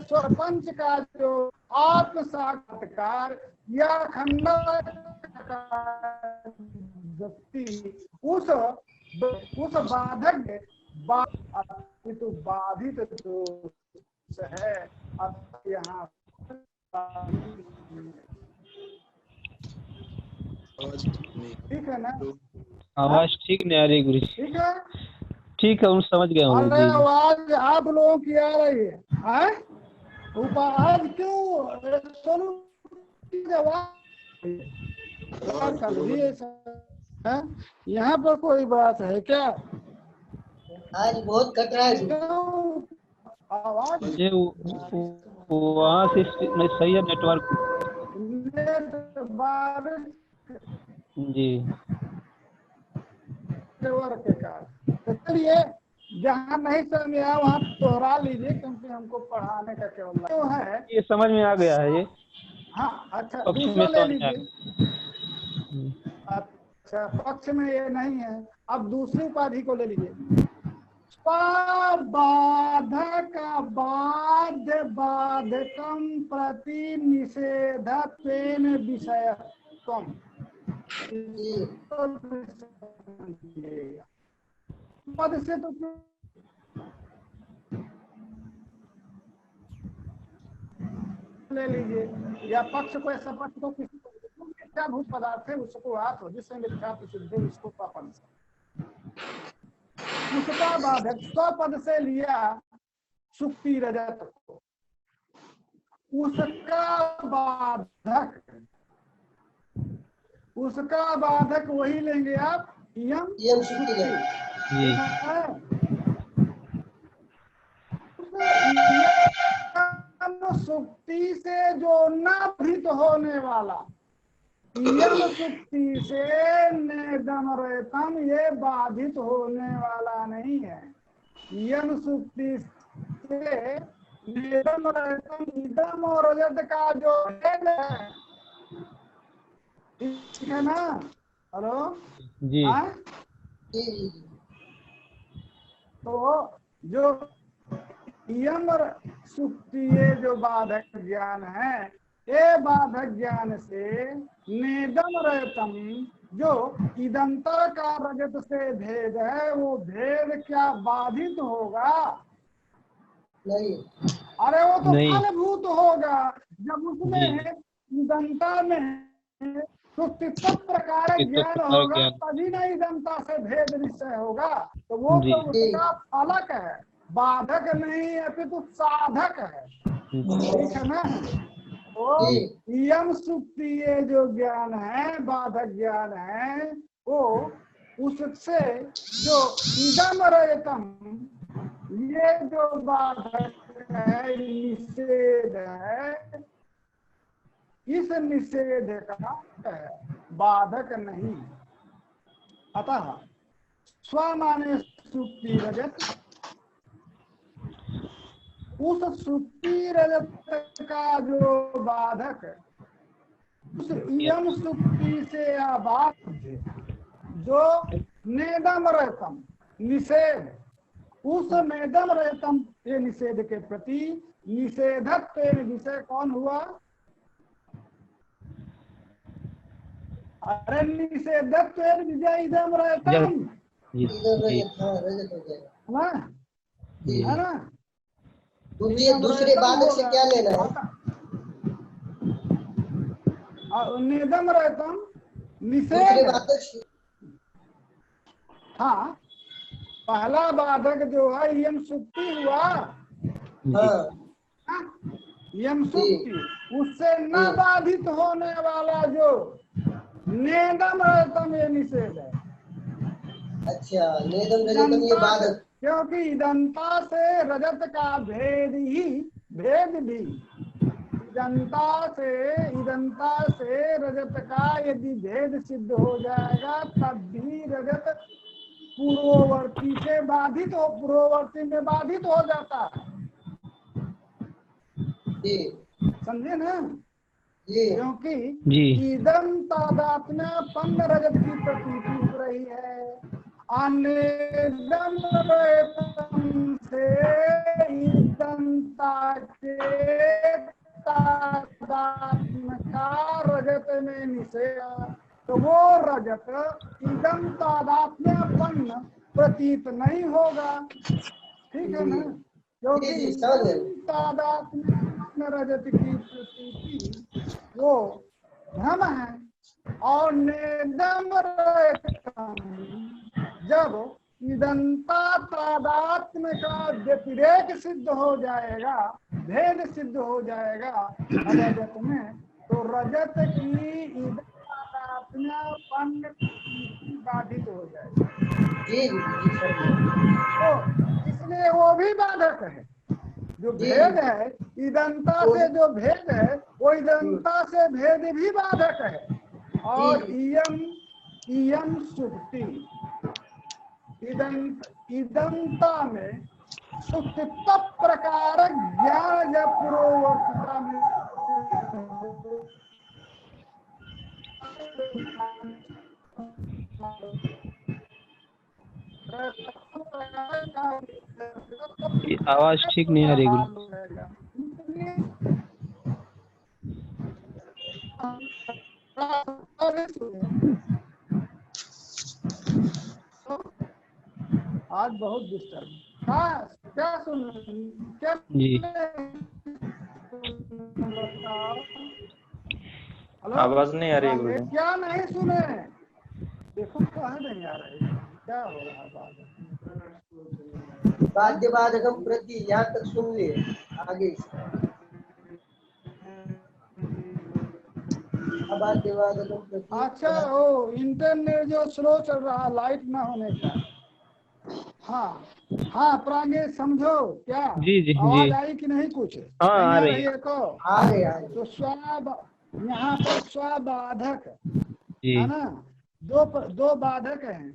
सरपंच का जो आत्म साक्षात्कार या खंडन उस बाधक तो बाधित दोष है। अब यहाँ ठीक है ना? आवाज ठीक नहीं आ रही गुरु जी। ठीक है, ठीक है, हम समझ गए हूँ अरे जी। आवाज आप लोगों की आ रही है, हैं? ऊपर आज क्यों सोनू की आवाज कर दिए हैं? यहाँ पर कोई बात है क्या? आज बहुत कट रहा है। क्यों आवाज ये वहाँ से सही है नेटवर्क बारिश जी। नेटवर्क के कारण। तो चलिए, जहाँ नहीं समझ आया वहाँ दोहरा लीजिए, क्योंकि हमको पढ़ाने का केवल क्यों है। ये समझ में आ गया है ये। हाँ अच्छा, पक्ष दूसरा में ले समझ में आ लीजिए। अच्छा, पक्ष में ये नहीं है, अब दूसरी उपाधि को ले लीजिए। बाधक बाध्य बाधकम प्रति निषेधत्वेन विषयत्वम। पद से तो ले लीजिए, या पक्ष को ऐसा पक्ष को किसी को मिथ्याभूत पदार्थ है उसको हाथ हो जिससे मिथ्या सिद्ध उसको पापन से उसका बाधक स्वपद से लिया सुक्ति रजत को, उसका बाधक वही लेंगे आप यम सुक्ति। सुक्ति से जो न भृत होने वाला, यम सुक्ति से नेदम रेतम ये बाधित होने वाला नहीं है। यम सुक्ति से नेदम रेतम इदम और रजत का जो भेद है, ठीक है ना? हेलो जी। तो जो यम और सुक्ति ये जो बाधक ज्ञान है, ये बाधक ज्ञान से नेदम रहतम जो इदंतर का रजत से भेद है, वो भेद क्या बाधित होगा? नहीं। अरे वो तो फलभूत होगा। जब उसमें इदंता में सुक्ति प्रकार ज्ञान होगा तभी ना इदंता से भेद निश्चय होगा। तो वो तो उसका फलक है, बाधक नहीं अपितु साधक है, ठीक है ना? तो यम सुक्ति ये जो ज्ञान है, बाधक ज्ञान है, वो उससे जो इदम रजतम ये जो बाधक है, निषेध है, इस निषेध का है, बाधक नहीं। अतः स्वमाने सुक्ति रजत, उस सुक्ति रजत का जो बाधक, उस यम सुक्ति से आबाध्य जो नेदम रहतम निषेध, उस नेदम रहतम ये निषेध के प्रति निषेधत्व विषय कौन हुआ? अरे निषेधत्व विजय इदम रहतम है ना? दूसरे बाधक से क्या लेना है? निदम रहतम निषेध। हाँ, पहला बाधक जो है यम सुक्ति हुआ, यम सुक्ति, उससे न बाधित होने वाला जो नेदम रजतम ये निषेध है। अच्छा, नेदम रजतम ये बाधक, क्योंकि इदंता से रजत का भेद भी इदंता से रजत का यदि भेद सिद्ध हो जाएगा तब भी रजत पूर्ववर्ती में बाधित हो जाता है। समझे ना? क्योंकि इदम तादात्म्यपन्न रजत की प्रतीति हो रही है। अनेदम रजतम से इदंता के तादात्म्य का रजत में निषेध, तो वो रजत इदम तादात्म्यपन्न प्रतीत नहीं होगा। ठीक है ना? क्योंकि तादात्म्य रजत की प्रतीति वो भ्रम है, और नेदम रजतम जब इदंता तादात्म्य का व्यतिरेक सिद्ध हो जाएगा, भेद सिद्ध हो जाएगा रजत में, तो रजत की इदंतादात्म्यपन्न बाधित हो जाएगी। तो इसलिए वो भी बाधक है। जो भेद है इदंता से, जो भेद है वो इदंता से भेद भी बाधक है। और इयम सुक्ति, इदंता में सुक्ति तब प्रकार ज्ञान या पूर्ववर्तिता में आवाज ठीक नहीं आ रही गुरु। आज बहुत डिस्टर्ब क्या सुन क्या जी, आवाज नहीं आ रही गुरु। क्या नहीं सुने? देखो कहाँ नहीं आ रही, क्या हो रहा है? बाध्य बाधकम प्रति, यहाँ तक सुन लिए, आगे अबाध्य बाधकम प्रति। अच्छा, वो इंटरनेट जो स्लो चल रहा, लाइट ना होने का। हाँ प्रांगे समझो क्या? जी आवाज आई कि नहीं? कुछ आ रही है को आ गए। तो यहाँ पर स्वाबाधक जी, है ना? दो बाधक हैं।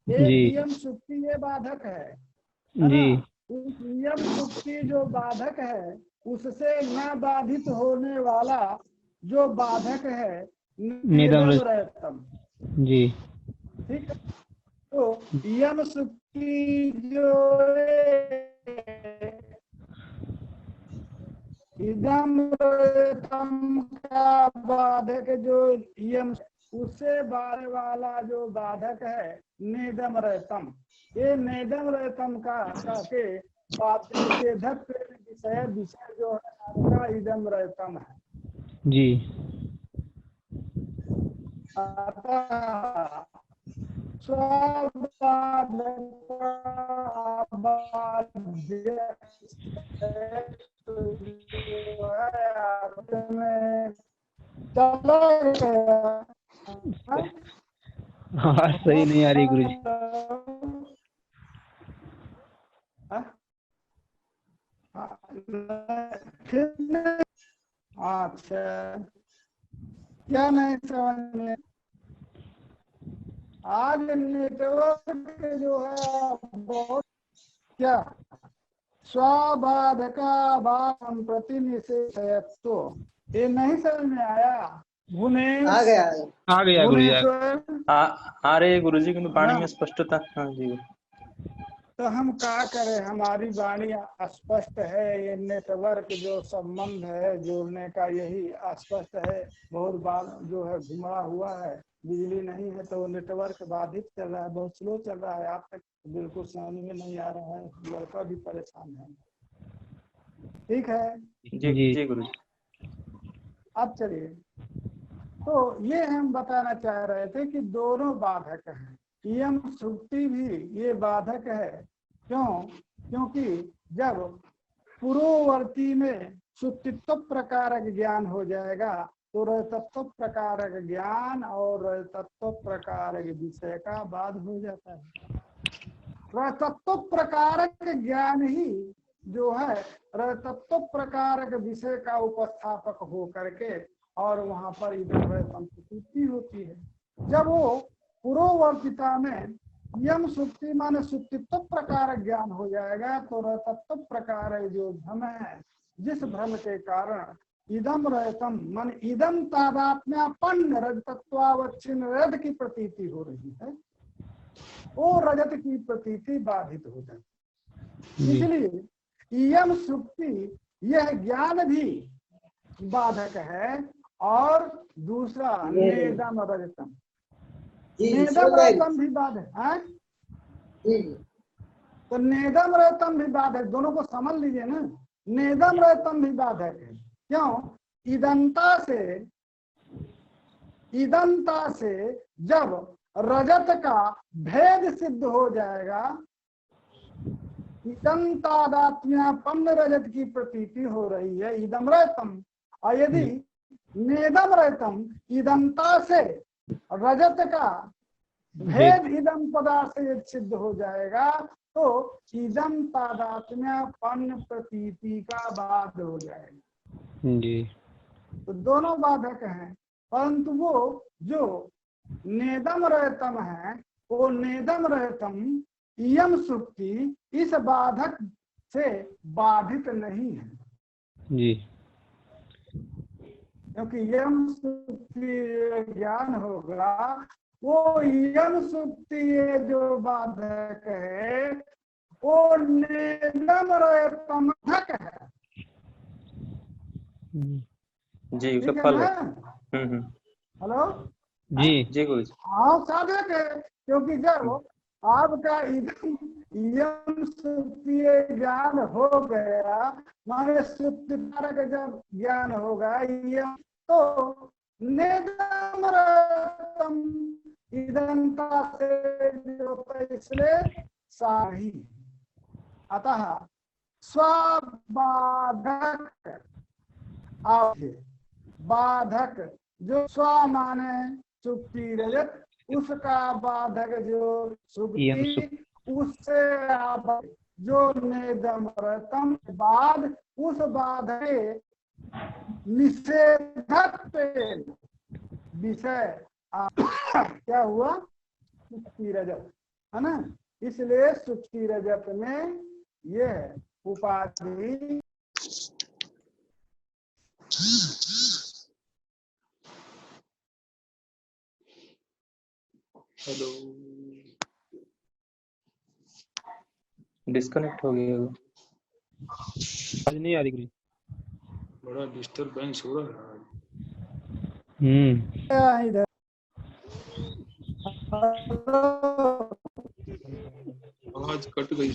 एक यम सुक्ति ये बाधक है जी। उस यम सुक्ति जो बाधक है उससे न बाधित होने वाला जो बाधक है नेदम रजतम। जी, ठीक है। तो यम सुक्ति जो इदम रजतम का बाधक जो यम, उससे बारे वाला जो बाधक है नेदम रजतम, ये नेदम रजतम का के निषेधक विषय जो है आपका इदम रजतम है। जी, अतः आवाज सही नहीं आ रही गुरु जी। अच्छा, क्या नहीं समझ में? आज नेटवर्क जो है बहुत क्या स्वाबाधका भाव प्रतिनिषेधत्व, ये नहीं समझ में आया? आ गया गुरु जी। आ रहे गुरुजी, किंतु वाणी में स्पष्टता। हाँ जी। तो हम क्या करें, हमारी वाणी अस्पष्ट है, ये नेटवर्क जो संबंध है जोड़ने का यही अस्पष्ट है। बहुत बार जो है घुमा हुआ है, बिजली नहीं है तो नेटवर्क बाधित चल रहा है, बहुत स्लो चल रहा है। आप तक बिल्कुल समझ में नहीं आ रहा है, लड़का भी परेशान है। ठीक है जी गुरुजी। अब चलिए, तो ये हम बताना चाह रहे थे कि दोनों बाधक हैं। यम सुक्ति भी ये बाधक है। क्यों? क्योंकि जब पूर्ववर्ती में सुत्तित्व प्रकारक ज्ञान हो जाएगा तो रजतत्व प्रकारक ज्ञान और रजतत्व प्रकारक विषय का बाध हो जाता है। रजतत्व प्रकारक ज्ञान ही जो है रजतत्व प्रकारक विषय का उपस्थापक हो करके और वहां पर इधम रजतम प्रतीति होती है। जब वो पूर्ववर्तिता में यम सुप्ति माने सुप्तित्व प्रकार ज्ञान हो जाएगा तो रजतत्व प्रकार जो भ्रम है, जिस भ्रम के कारण इदम रजतम मन इदम तादात्म्यापन्न रजतत्वावच्छिन्न रजत की प्रतीति हो रही है, वो रजत की प्रतीति बाधित हो जाती। इसलिए यम सुप्ति यह ज्ञान भी बाधक है और दूसरा नेदम रजतम, नेदम रजतम भी बाधक है। तो नेदम रजतम भी बाधक, दोनों को समझ लीजिए ना। नेदम रजतम भी बाधक है, क्यों? ईदंता से जब रजत का भेद सिद्ध हो जाएगा, इदंतादात्म्यापन्न रजत की प्रतीति हो रही है इदम रजतम, और यदि नेदम रजतम ईदंता से रजत का भेद इदम पदार्थ से सिद्ध हो जाएगा तो इदम तादात्म्यापन्न प्रतीति का बाध हो जाएगा जी। तो दोनों बाधक हैं, परंतु वो जो नेदम रजतम है वो नेदम रजतम यम सुक्ति इस बाधक से बाधित नहीं है जी। क्योंकि यम सुक्ति ज्ञान होगा, वो यम सुक्ति जो बाधक है वो नेदम रजतम बाधक है जी, उसका फल है। हेलो जी जी गुरु जी। हाँ साधक है, क्योंकि जब आपका यम सुप्ति ज्ञान हो गया माने सुप्ति कारक जब ज्ञान होगा यम तो नेदम रजतम ईदंता से जो इसलिए साही, अतः स्वाबाधक बाधक जो स्व माने सुप्ति रजत, उसका बाधक जो सुप्ति, उससे जो नेदम रजतम बाद उस बाधक निषेधक विषय क्या हुआ? सुप्ति रजत है ना। इसलिए सुप्ति रजत में यह उपाधि हेलो, डिस्कनेक्ट हो गया। आज नहीं आ रही गुरु। बड़ा डिस्टरबेंस हो रहा है। इधर आवाज कट गई।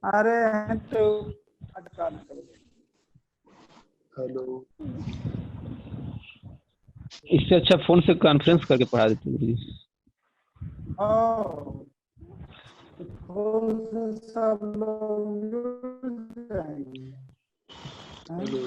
अरे तो अटका हेलो, इससे अच्छा फोन से कॉन्फ्रेंस करके पढ़ा देते गुरु जी। सब लोग जुड़ जाएंगे। हेलो,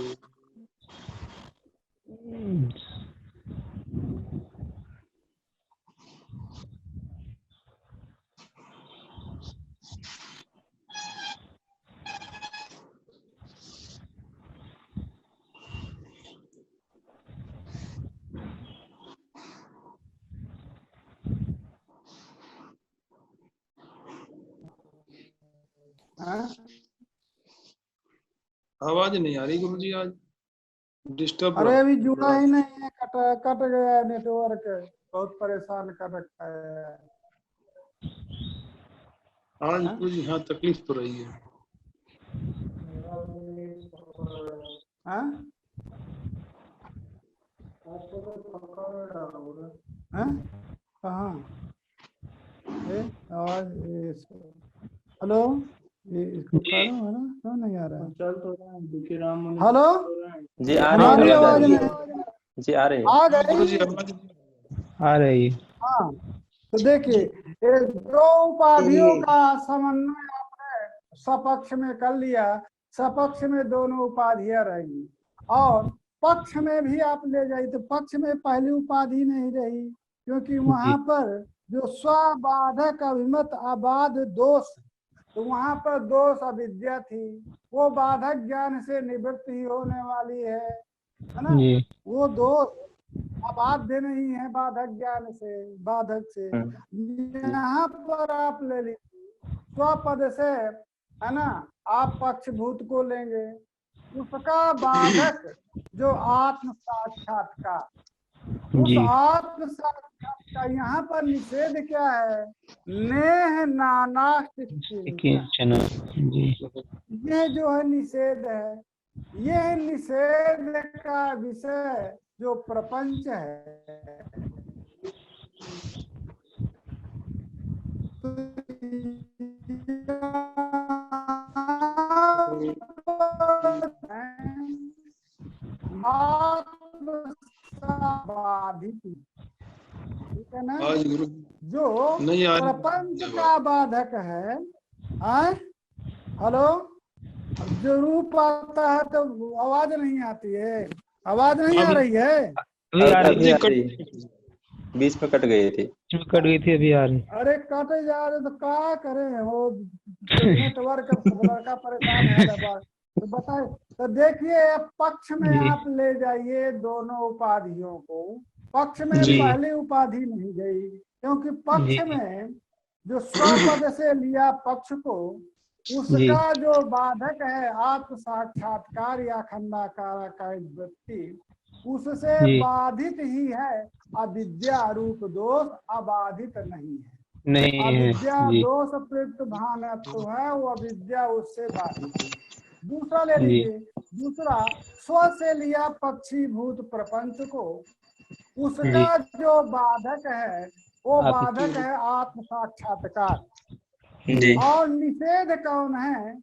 आवाज नहीं आ रही गुरुजी, आज डिस्टर्ब। अरे अभी जुड़ा ही नहीं है, कट गया नेटवर्क, बहुत परेशान कर रखा है आज गुरुजी। हाँ, तकलीफ तो रही है। कहाँ आवाज? हेलो, इसको करो है ना, क्यों नहीं आ रहा है? चल तो रहा है। हेलो जी आ रही है आवाज में जी, आ रही है। आ गए। गुरुजी आवाज आ रही। हाँ, तो देखिए ये दो उपाधियों का समन्वय आपने सपक्ष में कर लिया, सपक्ष में दोनों उपाधियां रहेंगी, और पक्ष में भी आप ले जाइए तो पक्ष में पहली उपाधि नहीं रही, क्योंकि वहां पर जो स्वबाधक अभिमत अबाध दोष, तो वहां पर दोष अविद्या थी, वो बाधक ज्ञान से निवृत्त ही होने वाली है ना। जी वो दोष अबाध्य नहीं है बाधक ज्ञान से, बाधक से। यहाँ पर आप ले लीजिए स्वपद से, है ना, आप पक्षभूत को लेंगे, उसका बाधक जो आत्म साक्षात्कार, उस जी आत्म साक्षात्कार यहाँ पर निषेध क्या है? नेह नानास्ति किंचन। जी ये जो है निषेध है, ये निषेध का विषय जो प्रपंच है, ठीक है ना, आज गुरु जो नहीं आ रही। प्रपंच का बाधक है। हेलो, जो रूप आता है तो आवाज नहीं आती है, आवाज नहीं आ रही है। अभी आ रही अभी आ रही, बीच में कट गई थी। कट गई थी, अभी आ रही। अरे कटे जा रहे तो क्या करें, वो नेटवर्क लड़का परेशान है बार, तो बताए। तो देखिए पक्ष में जी। आप ले जाइए दोनों उपाधियों को, पक्ष में जी। पहली उपाधि नहीं गई, क्योंकि पक्ष जी। में जो स्वपद से लिया पक्ष को, उसका जो बाधक है आत्म साक्षात्कार या खंडाकार का वृत्ति, उससे जी। बाधित ही है, अविद्या रूप दोष अबाधित नहीं है। नहीं है। अविद्या जी दोष प्रयुक्त भानत्व है, वो अविद्या उससे बाधित है। दूसरा ले जी। लीजिए, दूसरा स्व से लिया पक्षीभूत प्रपंच को, उसका जो बाधक है वो बाधक है आत्म साक्षात्कार। जी। और निषेध कौन है?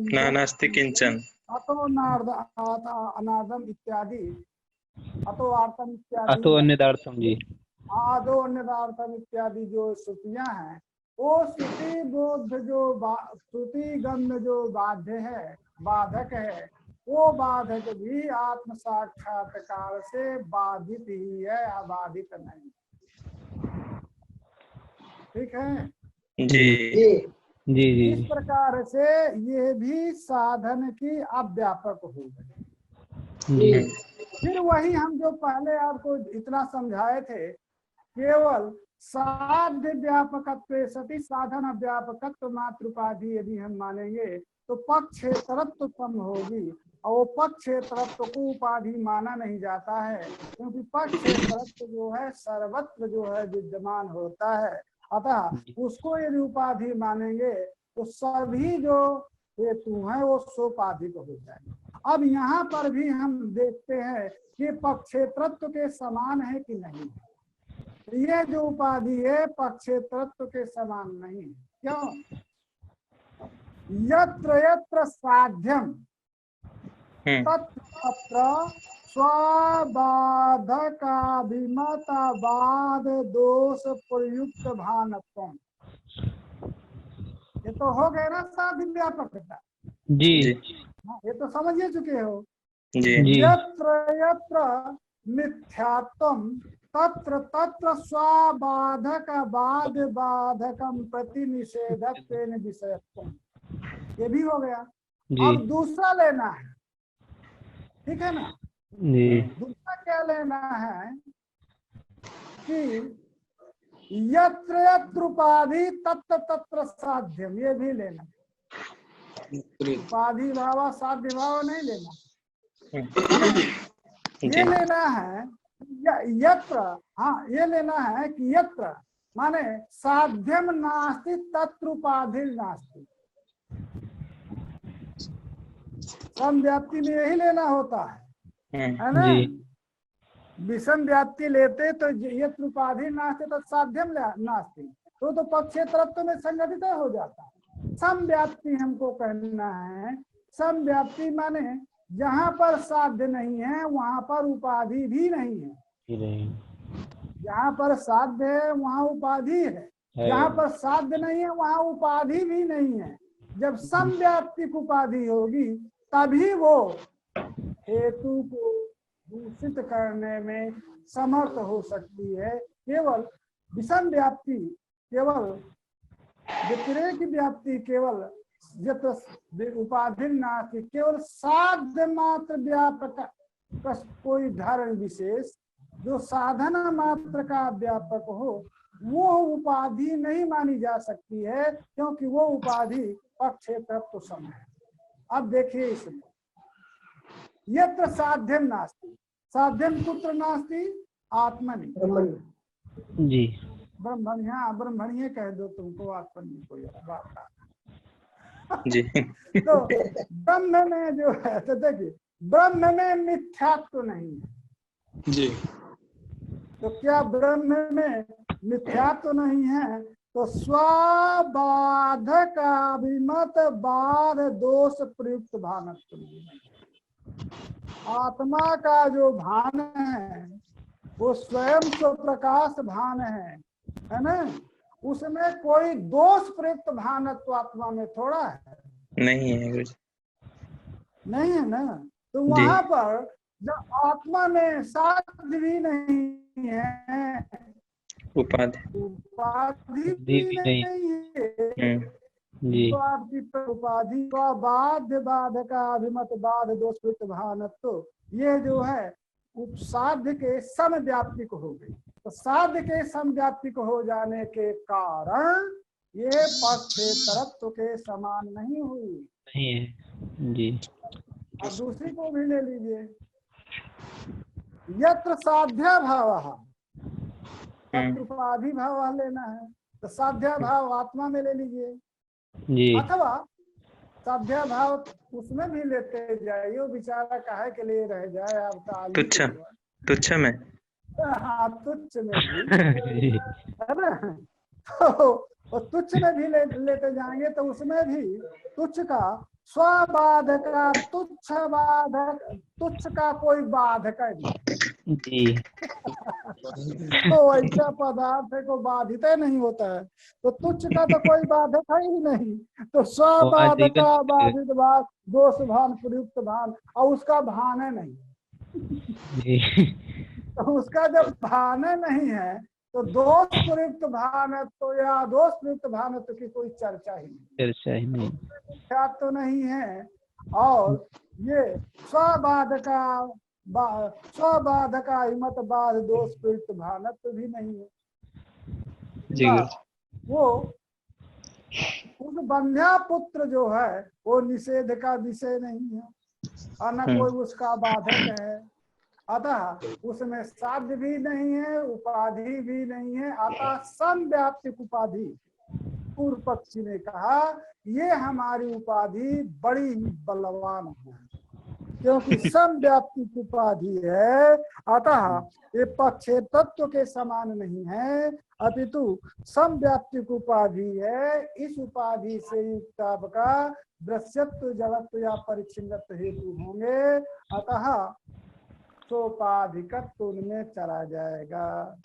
नानास्ति किंचन। अतो अनार्दम इत्यादि, अतो आर्तम इत्यादि, अतो अन्यदार्थम। जी आदो अन्यदार्थम इत्यादि जो श्रुतियां हैं, वो श्रुति बोध जो श्रुति गंध जो बाध्य है, बाधक है, वो बाधक भी आत्म साक्षात्कार से बाधित ही है, अबाधित नहीं। ठीक है जी जी जी। इस प्रकार से ये भी साधन की अव्यापक हो गई। जी फिर वही हम जो पहले आपको इतना समझाए थे, केवल साध्य व्यापकत्व सती साधन अव्यापकत्व मात्र उपाधि यदि हम मानेंगे तो पक्षेत्रत्व कम होगी, और वो पक्षेत्रत्व को उपाधि माना नहीं जाता है, क्योंकि पक्षेत्रत्व जो है सर्वत्र जो है विद्यमान होता है। अतः उसको यदि उपाधि मानेंगे तो सभी जो हेतु हैं वो सोपाधिक हो जाएंगे। अब यहाँ पर भी हम देखते हैं कि पक्षेत्रत्व के समान है कि नहीं। ये जो उपाधि है पक्षेत्रत्व के समान नहीं है। क्यों? यत्र यत्र साध्यम तत्र स्वबाधकाभिमतबाध दोष प्रयुक्त भानत्व। ये तो हो गए ना साध्य व्यापकता। जी ये तो समझ ही चुके हो। जी। यत्र यत्र मिथ्यात्वम तत्र तत्र स्वाबाधक बाध बाधकम प्रति निषेधत्वेन विषयत्वम। ये भी हो गया। अब दूसरा लेना है, ठीक है ना। जी। दूसरा क्या लेना है कि यत्र यत्र उपाधि तत्र तत्र साध्यम, ये भी लेना। उपाधि भाव साध्य भाव नहीं लेना, ये लेना है यत्र। हाँ, ये लेना है कि यत्र माने साध्यम नास्ति तत्र उपाधि नास्ति। समव्याप्ति में यही लेना होता है ना। विषम व्याप्ति लेते तो यत्र उपाधि नास्ति तत् साध्यम नास्ति, तो पक्षेत्रत्व में संगठित हो जाता है। समव्याप्ति हमको कहना है, समव्याप्ति माने जहाँ पर साध्य नहीं है वहां पर उपाधि भी नहीं है। नहीं जहाँ पर साध्य है वहाँ उपाधि है, जहाँ पर साध्य नहीं है वहाँ उपाधि भी नहीं है। जब समव्याप्तिक उपाधि होगी तभी वो हेतु को दूषित करने में समर्थ हो सकती है। केवल विषम व्याप्ति, केवल व्यतिरेक व्याप्ति, केवल उपाधि नास्ति, केवल साध्य मात्र व्यापक कोई धारण विशेष जो साधन मात्र का व्यापक हो वो उपाधि नहीं मानी जा सकती है, क्योंकि वो उपाधि पक्षेत्रत्व सम है। अब देखिए इसमें यत्र साध्यम नास्ति, साध्यम कुत्र नास्ति, आत्मनि जी ब्रह्मणि, हाँ ब्रह्मणीय कह दो तुमको, आत्मनि कोई बात जी। तो ब्रह्म में जो है, तो देखिए ब्रह्म में मिथ्यात्व नहीं है जी। तो क्या ब्रह्म में मिथ्यात्व नहीं है तो स्वबाधक अभिमत बाध दोष प्रयुक्त भानत्व नहीं है। आत्मा का जो भान है वो स्वयं स्वप्रकाश भान है ना, उसमें कोई दोष प्रयुक्त भानत्व आत्मा में थोड़ा है, नहीं है गुरुजी। नहीं है ना। तो वहां पर जब आत्मा में साध्य भी नहीं है, उपाधि भी नहीं है, जी उपाधि का बाध्य बाधक अभिमत बाध दोष प्रयुक्त भानत्व, ये जो है साध्य के समव्याप्तिक हो गई। तो साध्य के समव्याप्तिक हो जाने के कारण ये पक्षेत्रत्व के समान नहीं हुई। नहीं है जी। अब दूसरी को भी ले लीजिए, यत्र साध्या भाव, उपाधि भाव लेना है तो साध्या भाव आत्मा में ले लीजिए जी। अथवा साध्या भाव उसमें भी लेते जाइए, वो बेचारा काहे के लिए रह जाए आपका तुच्छ में, हाँ तुच्छ में भी है ना। तो तुच्छ में भी लेते जाएंगे तो उसमें भी तुच्छ का स्वबाधक का तुच्छ बाधक, तुच्छ का कोई बाधक नहीं जी। तो ऐसा पदार्थ को बाधित नहीं होता है, तो तुच्छ का तो कोई बाधक है ही नहीं, तो स्वबाधक बाधित बाध दोष भान प्रयुक्त भान, और उसका भान है नहीं तो उसका जब भान नहीं है तो दोष प्रयुक्त भानत्व या दोष प्रयुक्त भानत्व की कोई चर्चा ही नहीं, क्या तो नहीं है। और ये स्वबाधका हिमत बाध दोष प्रयुक्त भानत्व भी नहीं है जी। वो उस बंध्या पुत्र जो है वो निषेध का विषय नहीं है और न कोई उसका बाधक है, अतः उसमें साध्य भी नहीं है, उपाधि भी नहीं है। अतः समव्याप्तिक उपाधि, पूर्व पक्षी ने कहा ये हमारी उपाधि बड़ी ही बलवान है, क्योंकि समव्याप्तिक उपाधि है, अतः ये पक्षेत्रत्व के समान नहीं है, अपितु समव्याप्तिक उपाधि है। इस उपाधि से युक्त आपका दृश्यत्व जड़त्व या परिच्छिन्नत्व हेतु होंगे, अतः सोपाधिकत्व उनमें चला जाएगा।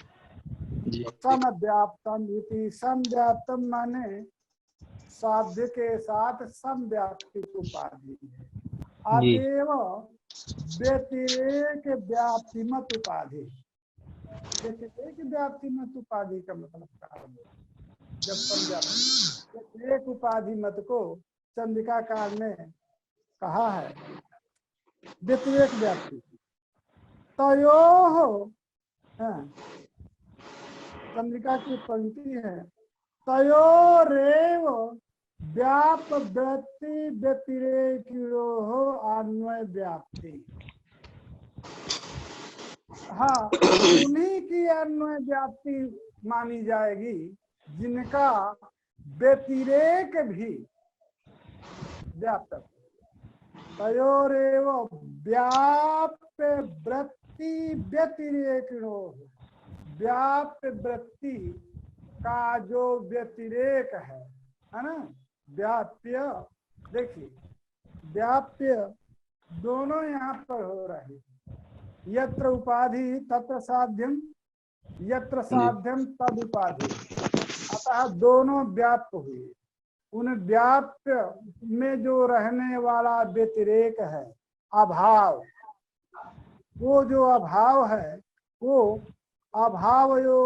समव्याप्तम इति, समव्याप्तम माने साध्य के साथ समव्याप्तिक उपाधि है। अतएव व्यतिरेक व्याप्तिमत उपाधि, व्यतिरेक व्याप्तिमत उपाधि का मतलब क्या है? जब समव्याप्ति व्यतिरेक उपाधि मत को चंद्रिका काल में कहा है, व्यतिरेक व्याप्ति तयोः, चंद्रिका की पंक्ति है, तयोरेव व्याप वृत्ति व्यतिरेकिणोः अन्वय व्याप्ति। हाँ, उन्हीं की अन्वय व्याप्ति मानी जाएगी जिनका व्यतिरेक भी व्याप्त, तयोरेव व्याप्य वृत्ति व्यतिरेकिणोः, व्याप्य वृत्ति का जो व्यतिरेक है ना, व्याप्य, देखिए व्याप्य दोनों यहाँ पर हो रहे हैं, यत्र उपाधि तत्र साध्यम, यत्र साध्यम तद उपाधि। अतः दोनों व्याप्त हुए। उन व्याप्य में जो रहने वाला व्यतिरेक है अभाव, वो जो अभाव है वो अभावयो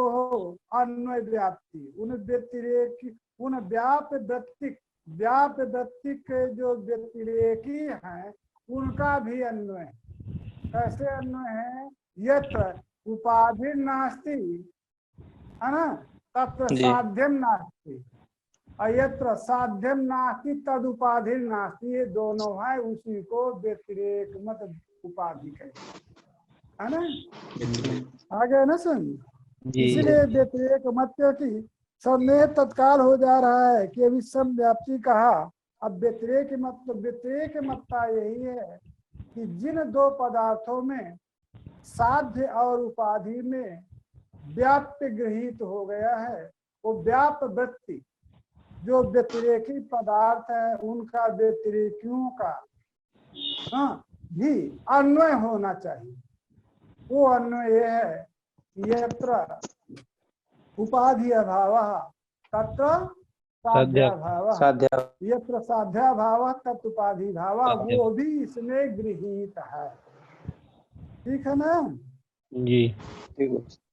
अन्वय व्याप्ति। उन व्यतिरेकी, उन व्याप्य वृत्ति के जो व्यतिरेकी हैं उनका भी अन्वय। कैसे अन्वय है? यत्र उपाधि नास्ति, है ना, तत्र साध्यम नास्ति, अयत्र साध्यम नास्ति तद उपाधि नास्ति। ये दोनों है, उसी को व्यतिरेक मत उपाधि कहते है ना। आगे न सुन, इसलिए व्यतिरेक मत की संदेह तत्काल हो जा रहा है कि अभी समव्याप्ति कहा। अब व्यतिरेक मत्ता यही है कि जिन दो पदार्थों में साध्य और उपाधि में व्याप्य गृहीत हो गया है, वो व्याप्य वृत्ति जो व्यतिरेकी पदार्थ है उनका व्यतिरेकियों का भी अन्वय होना चाहिए। वो अन्वय है यत्र उपाधि अभाव तत्र साध्याभाव, यत्र साध्याभाव तत्र उपाधि भाव, वो भी इसमें गृहीत है। ठीक है ना जी?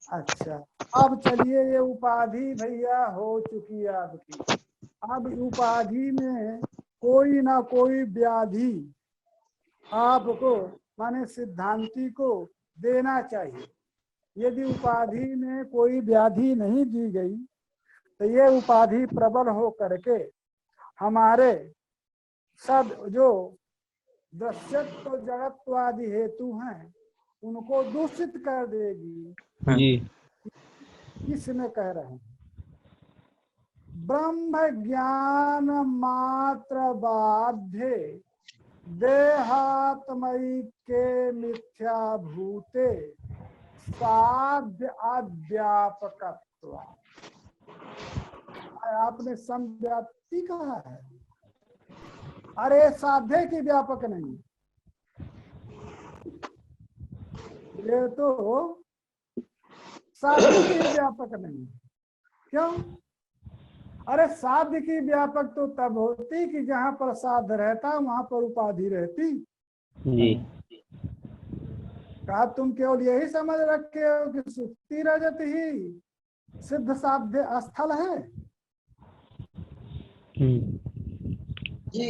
अच्छा, अब चलिए, ये उपाधि भैया हो चुकी है आपकी। अब उपाधि में कोई ना कोई व्याधि आपको माने सिद्धांती को देना चाहिए। यदि उपाधि में कोई व्याधि नहीं दी गई तो ये उपाधि प्रबल हो करके हमारे सब जो दृश्यत्व जगत्वादि हेतु हैं उनको दूषित कर देगी। जी। इसमें कह रहे हैं ब्रह्म ज्ञान मात्र बाध्य देहात्मैक्ये मिथ्या भूते साध्य अव्यापकत्व। आपने समव्याप्ति कहा है, अरे साध्य की व्यापक नहीं, ये तो साध्य की व्यापक नहीं। क्यों? अरे साध्य की व्यापक तो तब होती कि जहां पर साध्य रहता वहां पर उपाधि रहती। जी। कहा तुम केवल यही समझ रखे हो कि सुक्ति रजत ही सिद्ध साध्य स्थल है।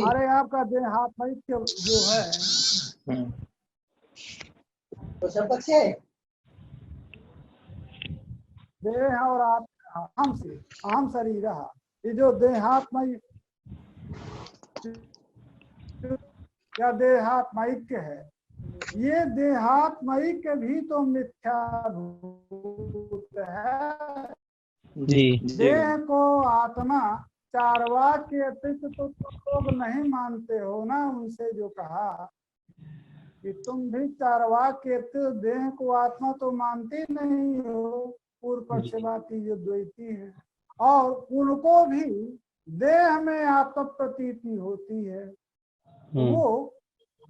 अरे आपका देहात्मिक जो है तो सब पक्ष है देह और आत्म से आम शरीर, ये जो देहात्मय या देहात्मैक्य है, ये देहात्मैक्य भी तो मिथ्या भूत है। जी। देह को आत्मा चारवाक के अतिरिक्त तो लोग नहीं मानते हो ना। उनसे जो कहा कि तुम भी चारवाक के अतिरिक्त देह को आत्मा तो मानते नहीं हो, पूर्व पक्षपाती जो द्वैती है, और उनको भी देह में आत्म प्रतीति होती है। वो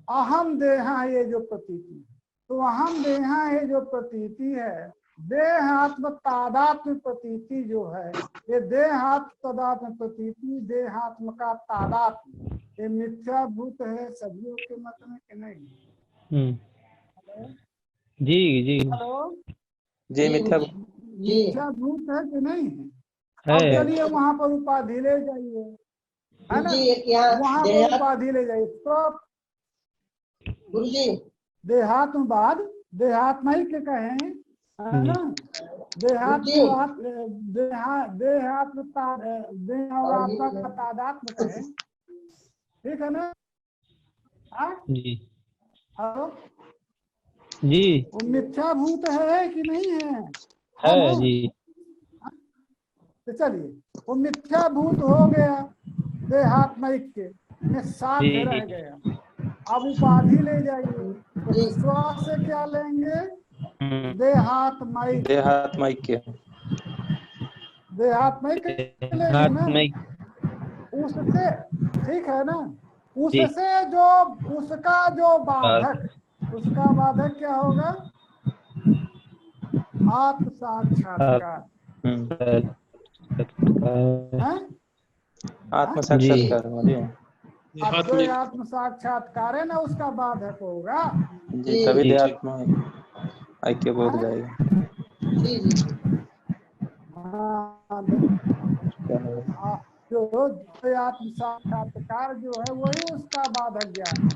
अहम देहा ये जो प्रतीति, तो अहम देहा ये जो प्रतीति है, देह आत्म तादात्म्य प्रतीति जो है, ये देह आत्म तादात्म्य प्रतीति, देहात्म का तादात्म्य, ये मिथ्या भूत है सदियों के मत में कि नहीं? जी जी। हेलो जी, मिथ्या भूत है कि नहीं है? अब चलिए वहां पर उपाधि ले जाइए, है ना, वहां पर उपाधि ले जाइए तो गुरुजी देहात्मवाद देहात्मा के कहें, है ना, देहात्मवाद देहात्म देह और आत्मा का तादात्म्य कहें। ठीक है ना? जी। हेलो जी। वो मिथ्या भूत है कि नहीं है? है जी। तो चलिए वो मिथ्या भूत हो गया, देहात्मैक्य में साध्य रह गया। अब उपाधि ले जाइए तो विश्वास से क्या लेंगे? देहात्मैक्य लेंगे ना उससे। ठीक है ना? उससे जो उसका जो बाधक, उसका बाधक क्या होगा? आत्म साक्षात्कार हैं? आत्म साक्षात्कार हो अब जो ये आत्म साक्षात्कार है ना उसका बाधक होगा। जी, तभी देहात्म ऐक्य बोध जाएगा। जी जी हाँ, जो आत्म साक्षात्कार जो है वही उसका बाधक ज्ञान है।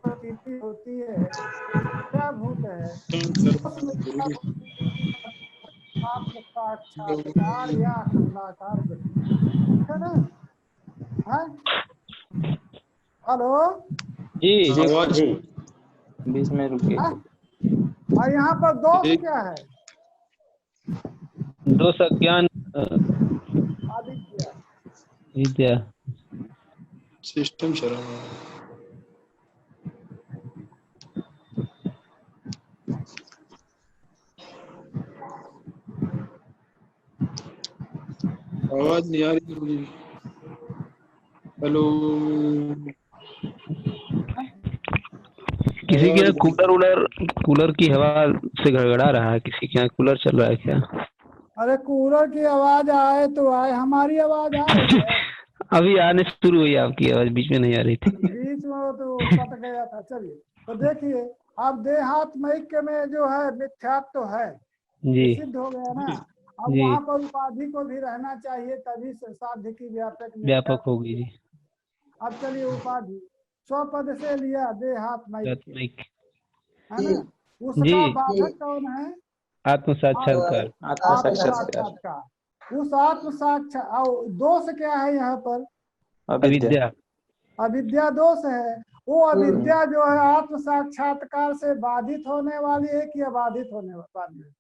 प्रतीति होती है, क्या भूत है आत्म साक्षात्कार या अखंडाकार है ना। हाँ? हेलो जी आवाज बीच में रुकिए। हाँ? और यहाँ पर दोष क्या है? दोष अज्ञान अविद्या। विद्या सिस्टम शरण आवाज नहीं आ रही गुरुजी। हेलो किसी के यहाँ कूलर की हवा से गड़गड़ा रहा है, किसी के यहाँ कूलर चल रहा है क्या? अरे कूलर की आवाज आए तो आए, हमारी आवाज आ रही है। अभी आने शुरू हुई आपकी आवाज, बीच में नहीं आ रही थी। बीच में तो कट गया था। चलिए तो देखिए, अब देहात्म ऐक्य में जो है मिथ्यात्व तो है, जी सिद्ध हो गया ना। अब जी। वहाँ पर उपाधि को भी रहना चाहिए, तभी साध्य की व्यापक होगी जी। अब चलिए उपाधि स्वपद से लिया देहात्म ऐक्य है ना, उसका बाधक कौन है? आत्म साक्षात्कार। आत्म साक्षात्कार। उस आत्म साक्षात दोष क्या है यहाँ पर? अविद्या। अविद्या दोष है। वो अविद्या जो है आत्म साक्षात्कार से बाधित होने वाली है कि अबाधित होने वाली है?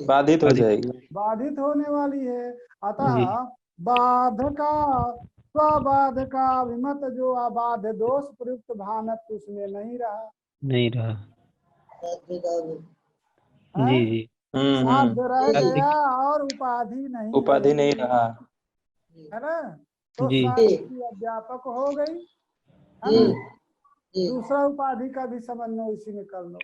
बाधित हो जाएगी। बाधित होने वाली है। अतः बाधका स्वबाधका विमत जो अबाध दोष प्रयुक्त भानत उसमें नहीं रहा। जी जी। साध्य रह गया और उपाधि नहीं रहा है ना। तो जी। साध्य की अध्यापक हो गई है ना। दूसरा उपाधि का भी समन्वय इसी में कर लो।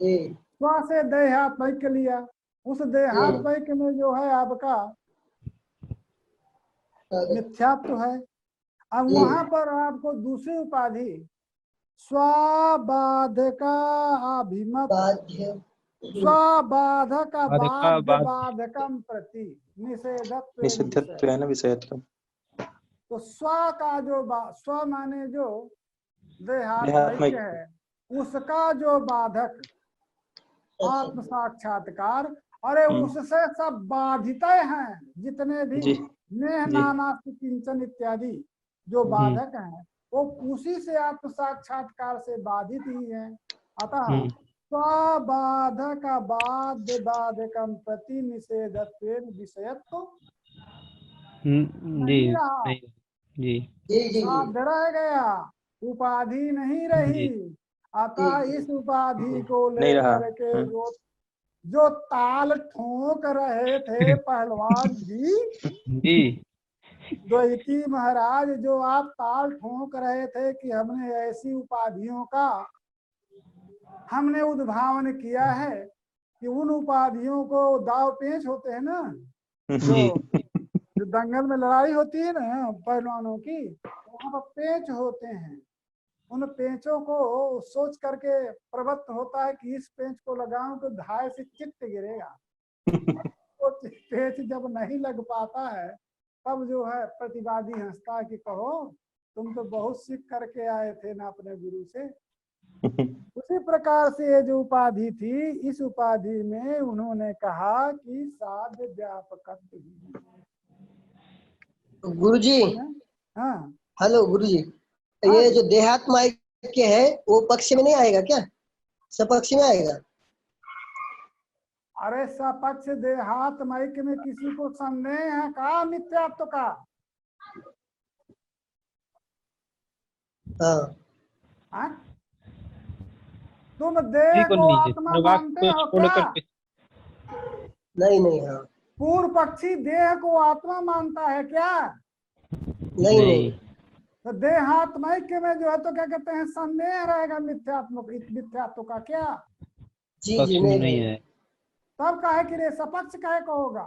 स्व से देहात्मैक्य लिया, उस देहात्मैक्य में जो है आपका मिथ्यात्व है। अब वहां पर आपको दूसरी उपाधि स्वाबाधका अभिमत स्वाबाधक बाधकम प्रति निषेधत्व है ना, विषयत्व। तो स्व का जो स्व माने जो देहात्मैक्य है, उसका जो बाधक आत्म साक्षात्कार, अरे उससे सब बाधित हैं जितने भी नेह नाना किंचन इत्यादि जो बाधक हैं, वो उसी से आत्म साक्षात्कार से बाधित ही है। अतः स्वबाधक बाध्य बाधकम प्रति निषेधत्व विषयत्व नहीं रहा। साध्य रह गया, उपाधि नहीं रही। अतः इस उपाधि को लेकर के जो ताल ठोक रहे थे पहलवान जी द्वैती महाराज, जो आप ताल ठोक रहे थे कि हमने ऐसी उपाधियों का हमने उद्भावन किया है कि उन उपाधियों को दाव पेच होते हैं ना, जो दंगल में लड़ाई होती है ना पहलवानों की, वहाँ पर पेच होते हैं। उन पेचों को सोच करके प्रवृत्त होता है कि इस पेच को लगाऊं तो धाय से चित्त गिरेगा। तो पेच जब नहीं लग पाता है तब जो है प्रतिवादी हंसता है कि कहो तुम तो बहुत सीख करके आए थे ना अपने गुरु से। उसी प्रकार से ये जो उपाधि थी, इस उपाधि में उन्होंने कहा कि साध्य व्यापकत्व। गुरुजी, हाँ हेलो गुरुजी, ये जो देहात्म ऐक्य है वो पक्ष में नहीं आएगा क्या? सपक्ष में आएगा? अरे सपक्ष देहात्म ऐक्य में किसी को संदेह है का मिथ्यात्व का? हाँ? तुम देह को आत्मा मानते हो क्या? नहीं। हाँ, पूर्व पक्षी देह को आत्मा मानता है क्या? नहीं। तो देहात्मैक्य में जो है तो क्या कहते हैं, संदेह रहेगा मिथ्यात्व का क्या, जी पक्ष जी में नहीं नहीं रहेगा। है। तब कहे कि रे सपक्ष कहे को होगा।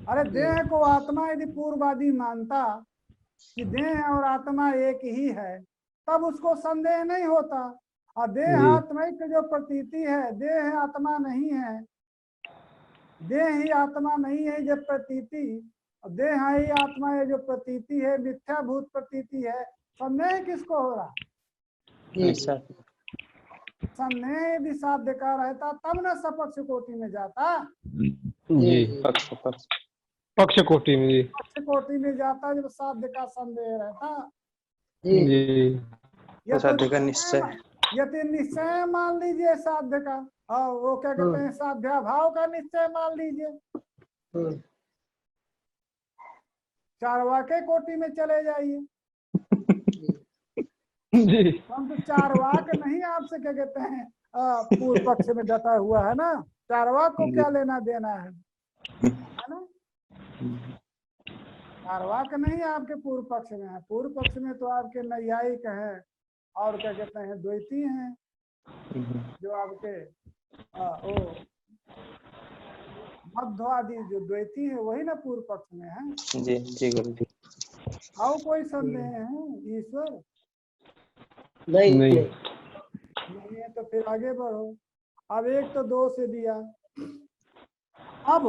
अरे देह को आत्मा यदि पूर्ववादी मानता कि देह और आत्मा एक ही है, तब उसको संदेह नहीं होता। और देह जी। आत्मैक्य जो प्रतीति है, देह आत्मा नहीं है, देह ही आत्मा नहीं है जब प्रतीति, देह ही आत्मा है जो प्रतीति है, मिथ्याभूत प्रतीति है, संदेह किसको हो रहा। जी ऐसा संदेह यदि साध्य का रहता तब न सपक्ष कोटि में जाता, जी। पक्ष पक्ष पक्ष कोटि में। जी पक्ष कोटि में जाता जब साध्य का संदेह रहता। जी जी। या तो साध्य का निश्चय। यदि निश्चय मान लीजिए साध्य का, और वो क्या कहते हैं साध्याभाव का निश्चय मान लीजिए, चारवाके कोटि में चले जाइए। जी। हम तो चारवाक नहीं आपसे क्या कहते हैं पूर्व पक्ष में डटा हुआ है ना, चारवाक को क्या लेना देना है ना। चारवाक नहीं आपके पूर्व पक्ष में है, पूर्व पक्ष में तो आपके नैयायिक है और क्या कहते हैं द्वैती हैं, जो आपके वो मध्वादी जो द्वैती है वही ना पूर्व पक्ष में है। जी जी गुरु जी। और कोई संदेह है ईश्वर नहीं नहीं। नहीं है तो फिर आगे बढ़ो। अब एक तो दो से दिया, अब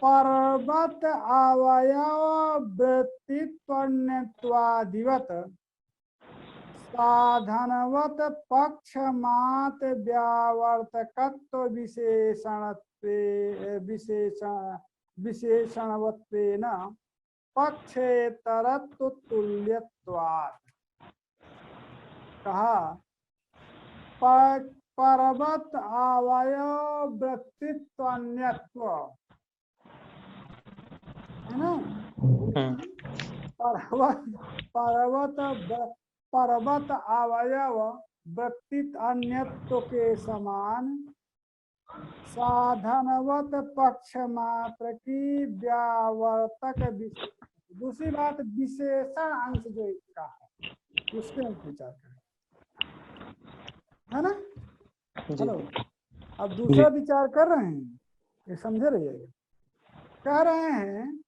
पर्वत अवयव वृत्तित्वादिवत साधनवत पक्षमात व्यावर्तकत्व विशेषणवत्वेन पक्षेतरत्व तुल्यत्वात् कहा। पर्वत अवयव वृत्तित्वान्यत्व है ना, पर्वत अवयव वृत्तित अन्यत्व के समान साधनवत पक्ष मात्र की व्यावर्तक। दूसरी बात विशेषण अंश जो इसका है उसके विचार करें, है ना। हेलो, अब दूसरा विचार कर रहे हैं, ये समझे रहिएगा। कह रहे हैं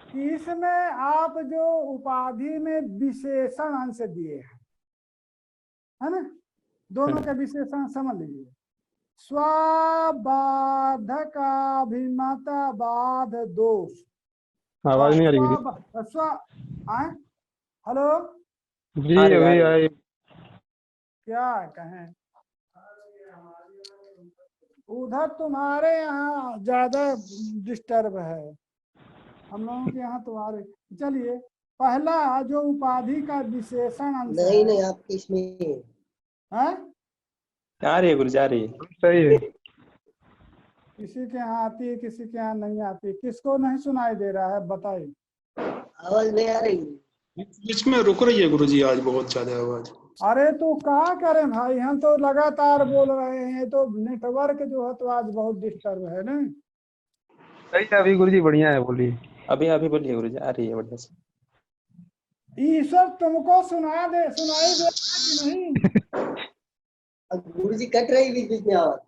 कि इसमें आप जो उपाधि में विशेषण अंश दिए हैं, है ना, दोनों का विशेषण समझ लीजिए। स्वाबाधकाभिमत बाध दोष। आवाज नहीं आ रही। हेलो जी अभी आई। क्या कहें, उधर तुम्हारे यहाँ ज्यादा डिस्टर्ब है, हम लोगों के यहाँ तो आ रहे। चलिए, पहला जो उपाधि का विशेषण अंश नहीं है, नहीं आपके इसमें है? आ रही है गुरु, जा रही है। सही है। किसी के यहाँ आती है, किसी के यहाँ नहीं आती। किसको नहीं सुनाई दे रहा है बताइए। आवाज नहीं आ रही। बीच में रुक रही है गुरु जी, आज बहुत ज्यादा आवाज। अरे तो क्या करें भाई, हम तो लगातार बोल रहे हैं, तो नेटवर्क जो है तो आज बहुत डिस्टर्ब है ना। सही है अभी गुरु जी, बढ़िया है, बोलिए। अभी बोलिए गुरु जी, आ रही है बढ़िया से। ईश्वर तुमको सुनाई दे कि नहीं? गुरु जी कट रही बीच बीच में आवाज।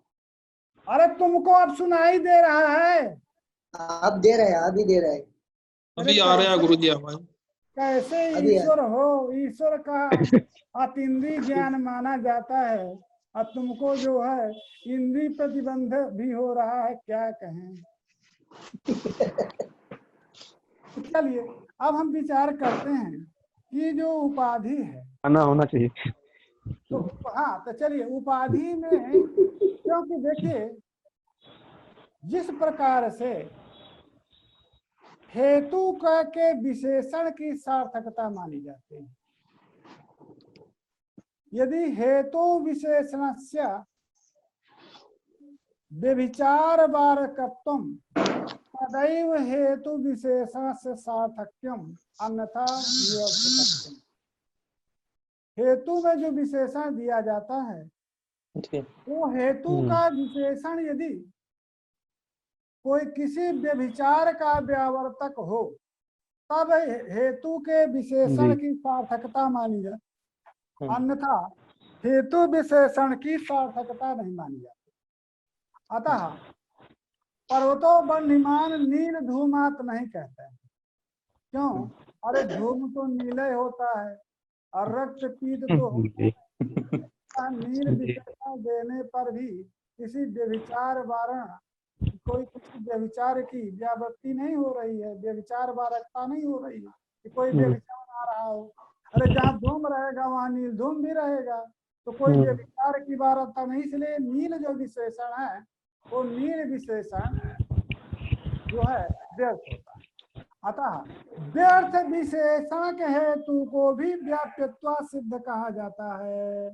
अरे तुमको अब सुनाई दे रहा है? आप दे रहे हैं, अभी दे रहे हैं। अभी आ रहा है गुरु जी आवाज। कैसे अभी ईश्वर हो, ईश्वर का अतीन्द्रिय ज्ञान माना जाता है और तुमको जो है इंद्रिय प्रतिबंध भी हो रहा है, क्या कहें। चलिए, अब हम विचार करते हैं कि जो उपाधि है, आना होना चाहिए। तो हाँ, तो चलिए उपाधि में, क्योंकि देखिए जिस प्रकार से हेतु के विशेषण की सार्थकता मानी जाती है, यदि हेतु विशेषणस्य व्यभिचार वारकत्वं तदैव हेतु विशेषणस्य सार्थक्यम अन्यथा निरर्थकत्वम। हेतु में जो विशेषण दिया जाता है वो हेतु का विशेषण यदि कोई किसी व्यभिचार का व्यावर्तक हो तब हेतु के विशेषण की सार्थकता मानी जाए, अन्यथा हेतु विशेषण की सार्थकता नहीं मानी जाती। अतः पर्वतों बन्हीमान नील धूमात नहीं कहते हैं। क्यों? अरे धूम तो नीले होता है और रक्त पीत तो नील विशेषण देने पर भी किसी व्यभिचार वारण कोई किसी व्यभिचार की व्यावृत्ति नहीं हो रही है, व्यभिचार वारकता नहीं हो रही है कि कोई व्यभिचार आ रहा हो। अरे जहाँ धूम रहेगा वहाँ नील धूम भी रहेगा, तो कोई व्यभिचार की वारकता नहीं। इसलिए नील जो विशेषण है वो नील विशेषण जो है व्यर्थ होता है। अतः व्यर्थ विशेषण के हेतु को भी व्याप्यत्व सिद्ध कहा जाता है।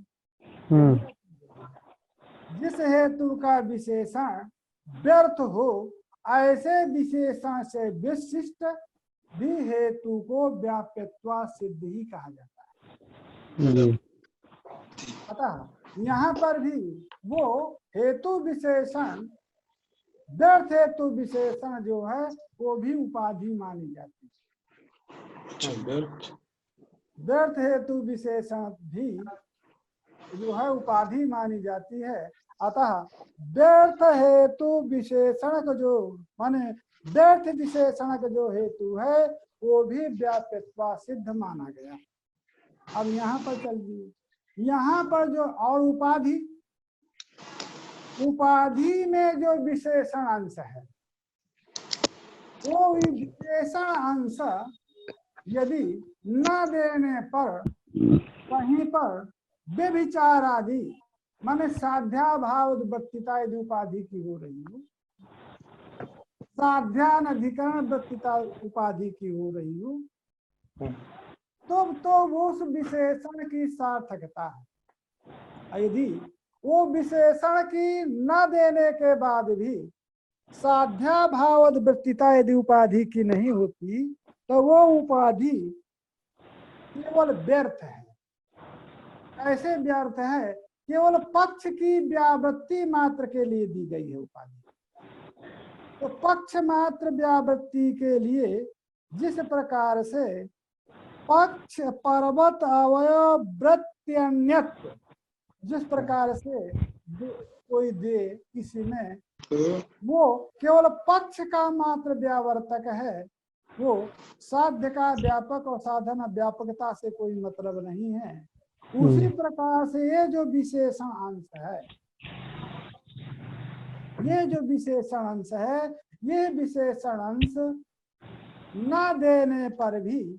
जिस हेतु का विशेषण व्यर्थ हो ऐसे विशेषण से विशिष्ट भी हेतु को व्याप्यत्व सिद्ध ही कहा जाता है। अतः यहाँ पर भी वो हेतु विशेषण व्यर्थ हेतु विशेषण जो है वो भी उपाधि मानी जाती है। व्यर्थ हेतु विशेषण भी जो है उपाधि मानी जाती है। अतः व्यर्थ हेतु विशेषण का जो माने व्यर्थ विशेषण का जो हेतु है वो भी व्याप्यत्व सिद्ध माना गया। अब यहाँ पर चलिए, यहाँ पर जो और उपाधि में जो विशेषण अंश है वो विशेषण अंश यदि न देने पर कहीं पर व्यभिचार आदि माने साध्याभाव वृत्तिता यदि उपाधि की हो रही हो, साध्यानधिकरण वृत्तिता उपाधि की हो रही हो, तो वो उस विशेषण की सार्थकता है। यदि वो विशेषण की न देने के बाद भी साध्याभाव वृत्तिता यदि उपाधि की नहीं होती तो वो उपाधि केवल व्यर्थ है। ऐसे व्यर्थ है, केवल पक्ष की व्यावृत्ति मात्र के लिए दी गई है उपाधि। तो पक्ष मात्र व्यावृत्ति के लिए जिस प्रकार से पक्ष पर्वत अवयव वृत्त्यन्यत्व जिस प्रकार से कोई दे किसी में वो केवल पक्ष का मात्र व्यावर्तक है, वो साध्य का व्यापक और साधन व्यापकता से कोई मतलब नहीं है। उसी प्रकार से ये जो विशेषण अंश है, ये जो विशेषण अंश है, ये विशेषण अंश न देने पर भी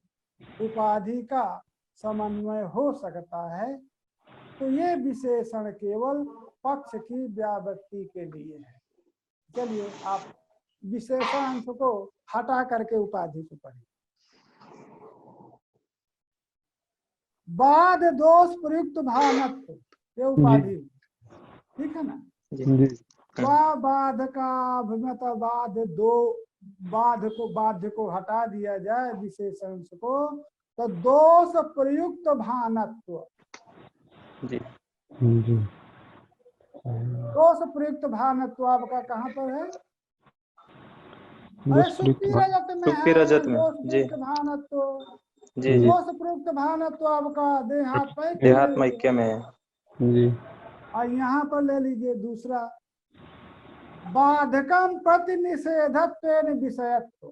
उपाधि का समन्वय हो सकता है। तो ये विशेषण केवल पक्ष की व्यावृत्ति के लिए है। चलिए आप विशेषण अंश को हटा करके उपाधि को पढ़िए। बाद दोष प्रयुक्त भावनत्व ये उपाधि, ठीक है ना। बाध का अभिमत बाध दो बाध्य को हटा दिया जाए विशेषण को तो दोष प्रयुक्त भानत्व, दोष प्रयुक्त भानत्व आपका कहाँ पर है? अरे सुक्ति रजत में है। दोष प्रयुक्त भानत्व, दोष प्रयुक्त भानत्व आपका देहात्मैक्य में है। और यहाँ पर ले लीजिए दूसरा बाधकम प्रति निषेधत्व विषयत्व,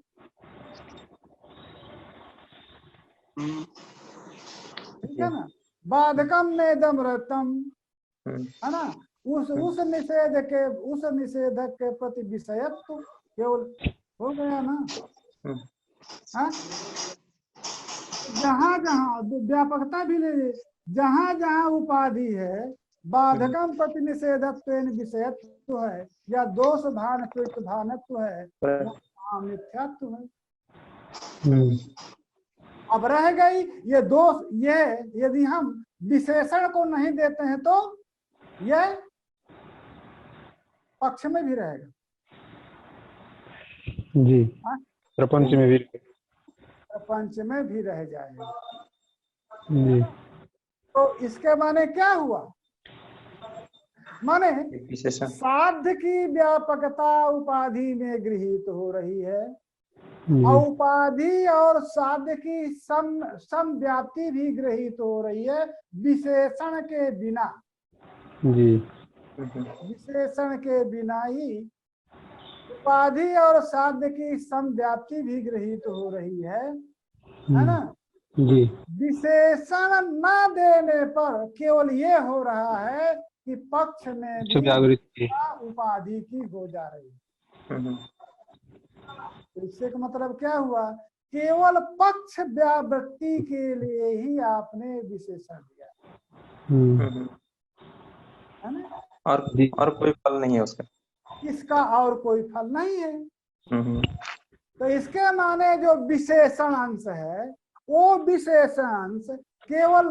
ठीक है ना। बाधकम नेदम रतम है ना, उस निषेधक के प्रति विषयत्व केवल हो गया ना। जहाँ जहाँ व्यापकता भी ले, जहाँ जहाँ उपाधि है बाधकम प्रति निषेधत्व विषयत्व है या दोष भान प्रयुक्त भानत्व है, मिथ्यात्व है। अब रह गई ये दोष, ये यदि हम विशेषण को नहीं देते हैं तो ये पक्ष में भी रहेगा जी, प्रपंच में भी, प्रपंच में भी रह जाएगा जी। तो इसके माने क्या हुआ? माने साध्य की व्यापकता उपाधि में गृहीत हो रही है और उपाधि और साध्य की सम व्याप्ति भी गृहीत हो रही है विशेषण के बिना। जी। विशेषण के बिना ही उपाधि और साध्य की सम व्याप्ति भी गृहीत हो रही है ना। जी। विशेषण न देने पर केवल ये हो रहा है कि पक्ष में भी व्यावृत्ति उपाधि की हो जा रही है। तो इससे का मतलब क्या हुआ, केवल पक्ष व्यावृत्ति के लिए ही आपने विशेषण दिया है ना। और कोई फल नहीं है उसका। इसका और कोई फल नहीं है। तो इसके माने जो विशेषण अंश है वो विशेषण अंश केवल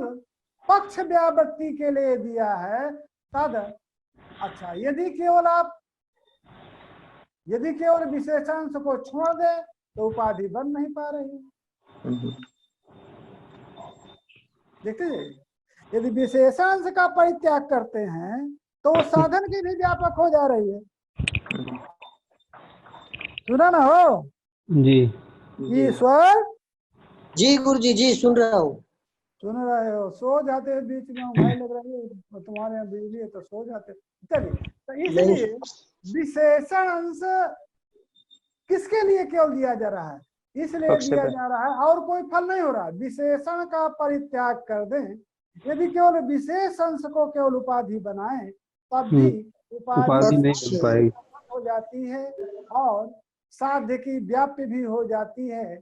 पक्ष व्यावृत्ति के लिए दिया है तद। अच्छा, यदि केवल विशेषांश को छोड़ दे तो उपाधि बन नहीं पा रही। देखिए, यदि विशेषांश का परित्याग करते हैं तो साधन की भी व्यापक हो जा रही है। सुना ना हो जी। ईश्वर जी गुरुजी जी सुन रहा हूँ। सुन रहे हो? सो जाते हैं बीच में, भाई लग रही है तुम्हारे यहाँ बिजली है तो सो जाते। चलिए, तो इसलिए विशेषण अंश किसके लिए केवल दिया जा रहा है? इसलिए दिया जा रहा है और कोई फल नहीं हो रहा। विशेषण का परित्याग कर दें, यदि केवल विशेष अंश को केवल उपाधि बनाएं तब भी उपाधि नहीं बन पाएगी, हो जाती है और साध्य की व्याप्ति भी हो जाती है।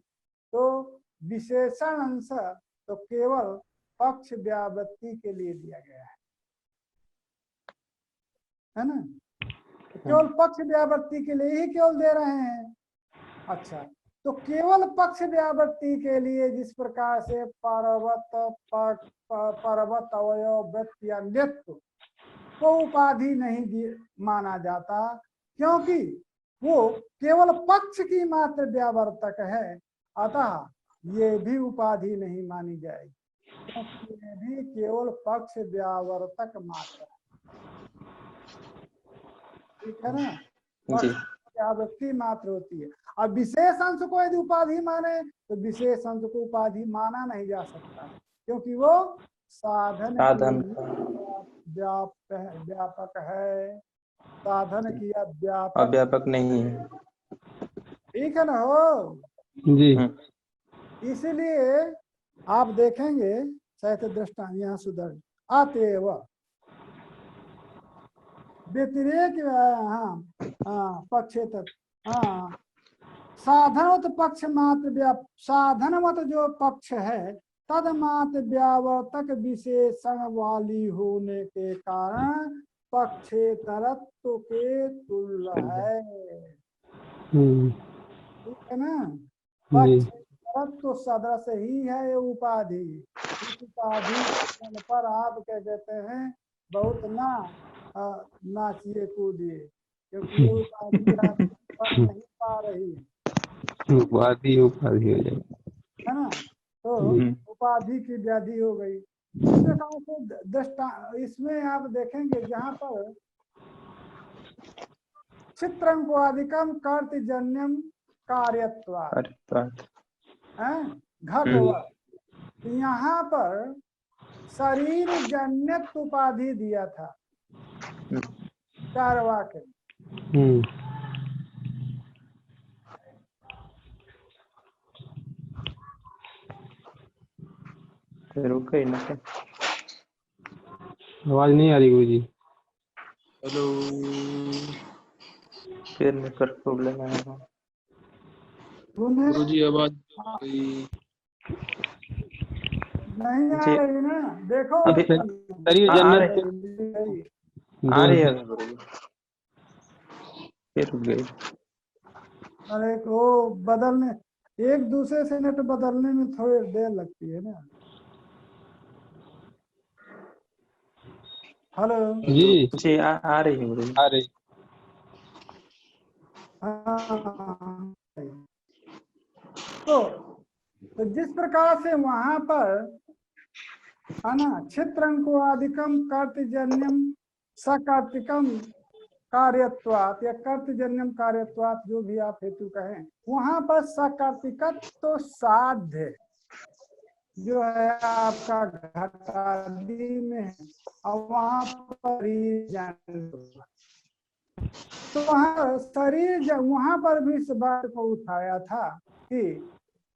तो विशेषण अंश तो केवल पक्ष व्यावृत्ति के लिए दिया गया है ना। केवल पक्ष व्यावृत्ति के लिए ही केवल दे रहे हैं। अच्छा, तो केवल पक्ष व्यावृत्ति के लिए जिस प्रकार से पर्वत अवयव वृत्त या नित्य को उपाधि नहीं माना जाता, क्योंकि वो केवल पक्ष की मात्र व्यावर्तक है, अतः ये भी उपाधि नहीं मानी जाएगी, क्योंकि ये भी केवल पक्ष व्यावर्तक मात्र है। ठीक है ना, व्यावृत्ति मात्र होती है। अब विशेष अंश को यदि उपाधि माने तो विशेष अंश को उपाधि माना नहीं जा सकता, क्योंकि वो साधन व्यापक है, साधन की व्यापक नहीं है। ठीक है ना हो जी। इसलिए आप देखेंगे साहित्य दृष्टांत यहाँ सुधर आते वह व्यतिरेक पक्षेतर साधनवत पक्ष मात्र साधनवत जो पक्ष है तद मात्र व्यावर्तक विशेषण वाली होने के कारण पक्षेतरत्व के तुल्य है। ठीक है ना, पक्षेतरत्व सदृश ही है ये उपाधि। इस उपाधि पर आप क्या कहते हैं, बहुत नाचिए कूदिए, क्योंकि उपाधि आप नहीं पा रही, उपाधि हो जाए है ना। तो उपाधि की व्याधि हो गई। इस प्रकार से दृष्टा इसमें आप देखेंगे जहाँ पर चित्रंकोआदिकम कर्तजन्यम कार्यत्वात् घटवत्, यहाँ पर शरीर जन्यत उपाधि दिया था कारवा के। आवाज नहीं आ रही गुरुजी। हेलो, फिर नेटवर्क प्रॉब्लम आएगा गुरुजी आवाज नहीं आ रही ना, देखो शरीर जन्नत आ रही है गुरुजी, फिर रुक गई। अरे वो बदलने, एक दूसरे से नेट बदलने में थोड़ी देर लगती है ना। हेलो जी आ रही है गुरुजी, आ रही। तो जिस प्रकार से वहां पर है ना, क्षेत्रंको आदिकम कार्तिजन्यम सकार्तिकम कार्यत्वात् या कर्तजन्यम कार्यत्वात्, जो भी आप हेतु कहें, वहां पर सकर्तिकत्व तो साध्य जो है आपका घटादी में है, और वहां पर तो वहां शरीर, वहां पर भी इस बात को उठाया था कि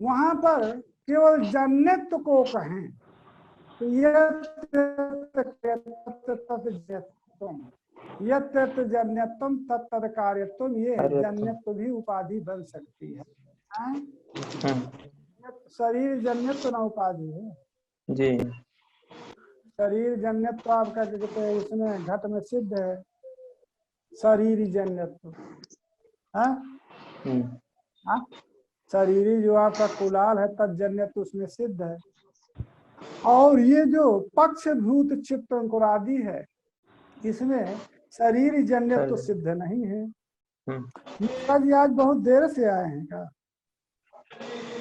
वहां पर केवल जन्यत्व को कहें तो यत् जन्यत्वम तत्तद कार्यत्वम, ये जन्यत्व भी उपाधि बन सकती है। शरीर जन्यत्व न उपाधि है जी। शरीर जन्यत्व आपका कहते हैं उसमें घट में सिद्ध है शरीर जन्यत्व। शरीरी जो आपका कुलाल है तज्जन्यत्व उसमें सिद्ध है। और ये जो पक्षभूत चित्त अंकुरादि है इसमें शरीर जन्यत्व तो सिद्ध नहीं है। मिश्रा जी आज बहुत देर से आए हैं का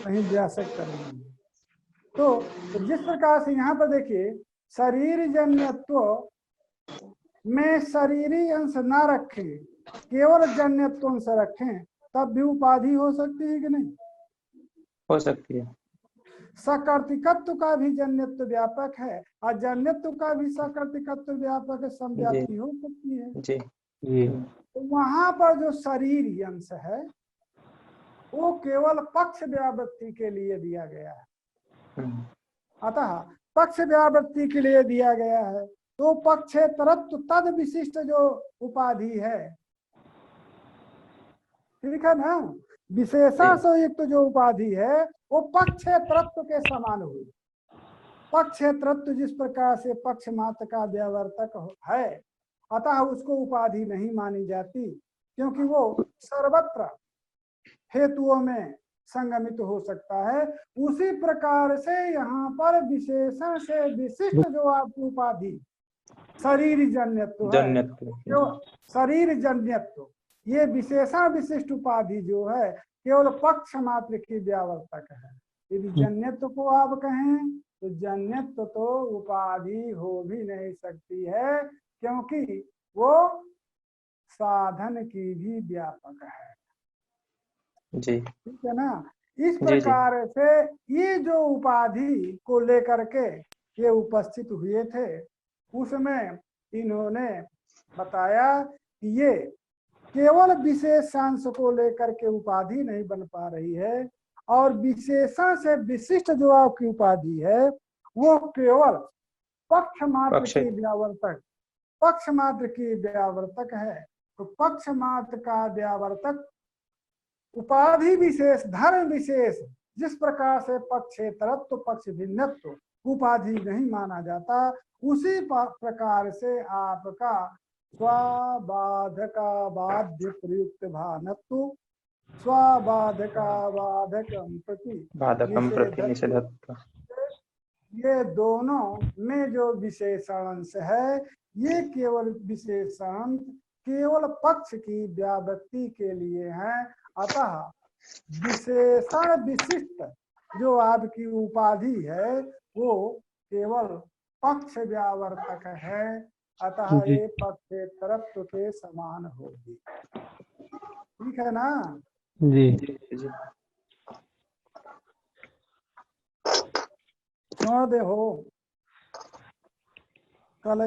कहीं व्यासक करेंगे तो जिस प्रकार से यहाँ पर देखिए शरीर जन्यत्व में शरीरी अंश ना रखें, केवल जन्यत्व अंश रखें, तब भी उपाधि हो सकती है कि नहीं? हो सकती है। सकर्तिकत्व का भी जन्यत्व व्यापक है और जन्यत्व का भी सकर्तिकत्व व्यापक है, समव्याप्ति हो सकती है। जी। तो वहां पर जो शरीर अंश है वो केवल पक्ष व्यावृत्ति के लिए दिया गया है। अतः पक्ष व्यावृत्ति के लिए दिया गया है तो पक्षेतरत्व तद विशिष्ट जो उपाधि है, ठीक है ना, विशेषण से युक्त जो उपाधि है वो पक्षेतरत्व के समान हुई। पक्षेतरत्व जिस प्रकार से पक्ष मात्र का व्यावर्तक है, अतः उसको उपाधि नहीं मानी जाती क्योंकि वो सर्वत्र हेतुओं में संगमित हो सकता है। उसी प्रकार से यहाँ पर विशेषण से विशिष्ट जो आपकी उपाधि शरीर जन्यत्व है, जो शरीर जन्यत्व, ये विशेषण विशिष्ट उपाधि जो है केवल पक्ष मात्र की व्यावर्तक है। यदि जन्यत्व को आप कहें तो जन्यत्व तो उपाधि हो भी नहीं सकती है क्योंकि वो साधन की भी व्यापक है। जी, ठीक है ना। इस प्रकार से ये जो उपाधि को लेकर के ये उपस्थित हुए थे उसमें इन्होंने बताया कि ये केवल विशेषांश को लेकर के उपाधि नहीं बन पा रही है और विशेषण से विशिष्ट जो आपकी उपाधि है वो केवल पक्ष मात्र की व्यावर्तक, पक्ष मात्र की व्यावर्तक है। तो पक्ष मात्र का व्यावर्तक उपाधि विशेष, धर्म विशेष, जिस प्रकार से पक्षेतरत्व पक्ष भिन्नत्व उपाधि नहीं माना जाता, उसी प्रकार से आपका स्वाबाधका बाध्य प्रयुक्त भानत्व, स्वाबाधका बाधकम प्रति निषेधत्व, ये दोनों में जो विशेषांश है ये केवल विशेषांश केवल पक्ष की व्यावृत्ति के लिए है। अतः विशेषण विशिष्ट जो आपकी उपाधि है वो केवल पक्ष व्यावर्तक है, अतः ये पक्षेतरत्व के समान होगी। ठीक है ना जी। देखो कल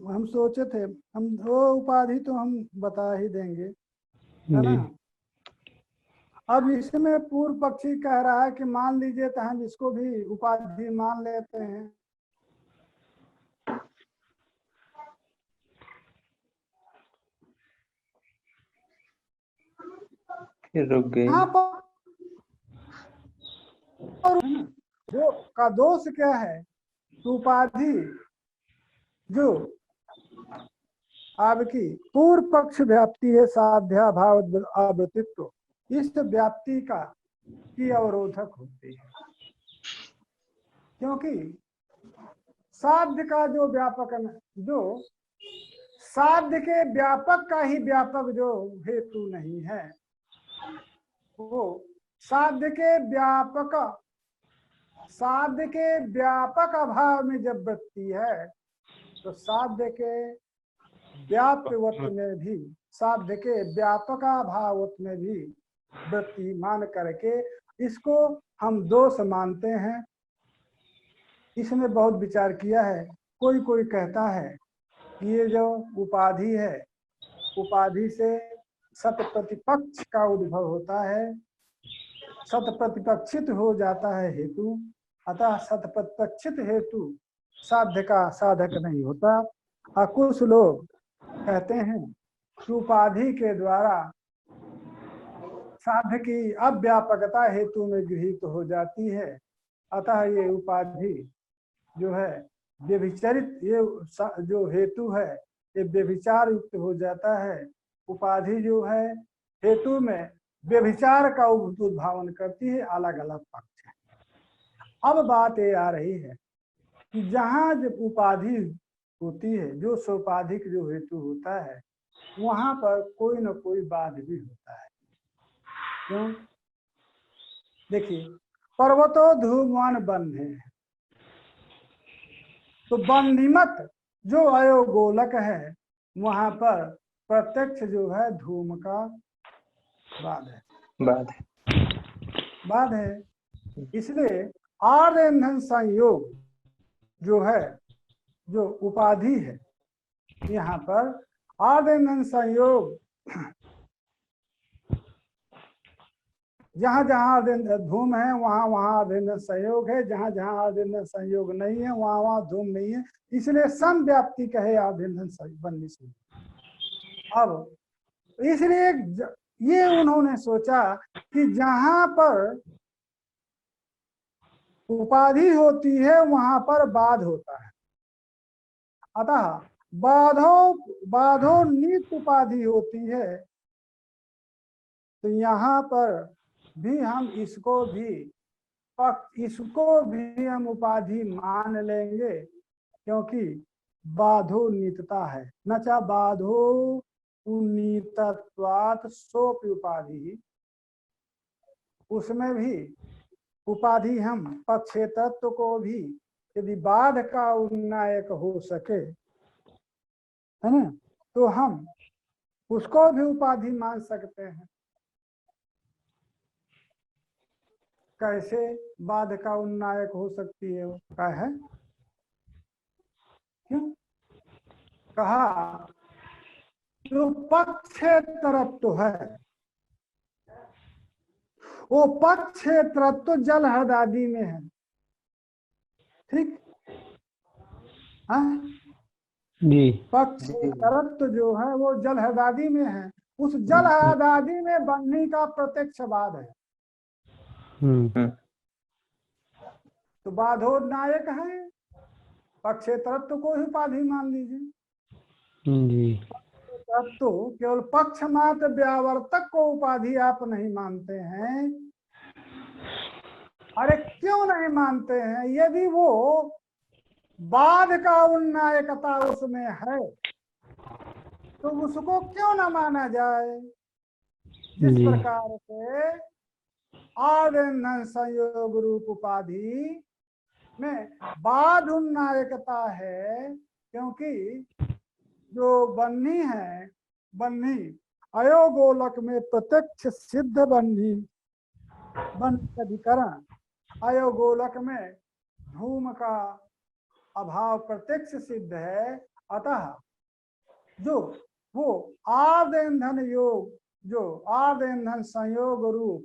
हम सोचे थे हम वो उपाधि तो हम बता ही देंगे, है ना। अब इसमें पूर्व पक्षी कह रहा है कि मान लीजिए तो हम इसको भी उपाधि मान लेते हैं। रुक गए। यहाँ पर जो का दोष क्या है, तो उपाधि जो आपकी पूर्व पक्ष व्याप्ति है साध्या भाव आवृत्तित्व, इस व्याप्ति का की अवरोधक होती है क्योंकि साध्य का जो व्यापक, जो साध्य के व्यापक का ही व्यापक जो हेतु नहीं है, वो साध्य के व्यापक अभाव में जब वृत्ति है तो साध्य के व्याप्यवत्व में भी साध्य के व्यापका भाव में भी वृत्ति मान करके इसको हम दोष मानते हैं। इसमें बहुत विचार किया है। कोई कोई कहता है कि ये जो उपाधि है, उपाधि से सत प्रतिपक्ष का उद्भव होता है, सत प्रतिपक्षित हो जाता है हेतु, अतः सत प्रतिपक्षित हेतु साध्य का साधक नहीं होता। और कुछ लोग कहते हैं कि उपाधि के द्वारा साध्य की अव्यापकता हेतु में गृहीत हो जाती है, अतः ये उपाधि जो है व्यभिचारित, ये जो हेतु है ये व्यभिचार युक्त हो जाता है। उपाधि जो है हेतु में व्यभिचार का उद्भावन करती है। अलग अलग पक्ष है। अब बात ये आ रही है कि जहाँ जब उपाधि होती है, जो सोपाधिक जो हेतु होता है, वहां पर कोई न कोई बाध भी होता है। क्यों? देखिए, पर्वतो धूमवान बंधे, तो बंधिमत जो अयोगोलक है वहां पर प्रत्यक्ष जो है धूम का बाध है, बाध है। इसलिए आर्य ईंधन संयोग जो है, जो उपाधि है, यहाँ पर आर्य ईंधन संयोग, जहाँ जहाँ धूम है वहाँ वहाँ आर्य संयोग है, जहाँ जहाँ आर्य संयोग नहीं है वहाँ वहाँ धूम नहीं है। इसलिए समव्याप्ति कहे आर्य बनने से। अब इसलिए ये उन्होंने सोचा कि जहाँ पर उपाधि होती है वहाँ पर बाध होता है, अतः बाधो नित्य उपाधि होती है, तो यहाँ पर भी हम इसको भी हम उपाधि मान लेंगे, क्योंकि बाधो नित्यता है। न चा बाधो उन्नीतत्वात् सोपि उपाधि, उसमें भी उपाधि हम पक्षेतत्व को भी यदि बाध का उन्नायक हो सके, है ना, तो हम उसको भी उपाधि मान सकते हैं। कैसे बाध का उन्नायक हो सकती है? वो क्या है? क्यों कहा? जो पक्षेतरत्व है, वो पक्षेतरत्व जल हृद आदि में है। ठीक है जी। पक्षेतरत्व जो है वो जल हृद आदि में है। उस जल हृद आदि में बन्ही का प्रत्यक्ष बाध है। तो बाधोन्नायक है, पक्षेतरत्व को ही उपाधि मान लीजिए। जी। तो केवल पक्ष मात्र व्यावर्तक को उपाधि आप नहीं मानते हैं। अरे क्यों नहीं मानते हैं? यदि वो बाध का उन्नायकता उसमें है तो उसको क्यों न माना जाए? जिस प्रकार से आर्य संयोग रूप उपाधि में बाध उन्नायकता है, क्योंकि जो बन्ही है, बन्ही अयोगोलक में प्रत्यक्ष सिद्ध बन्ही अधिकरण, अयोगोलक में धूम का अभाव प्रत्यक्ष सिद्ध है। अतः जो वो आर्य ईंधन योग, जो आर्य ईंधन संयोग रूप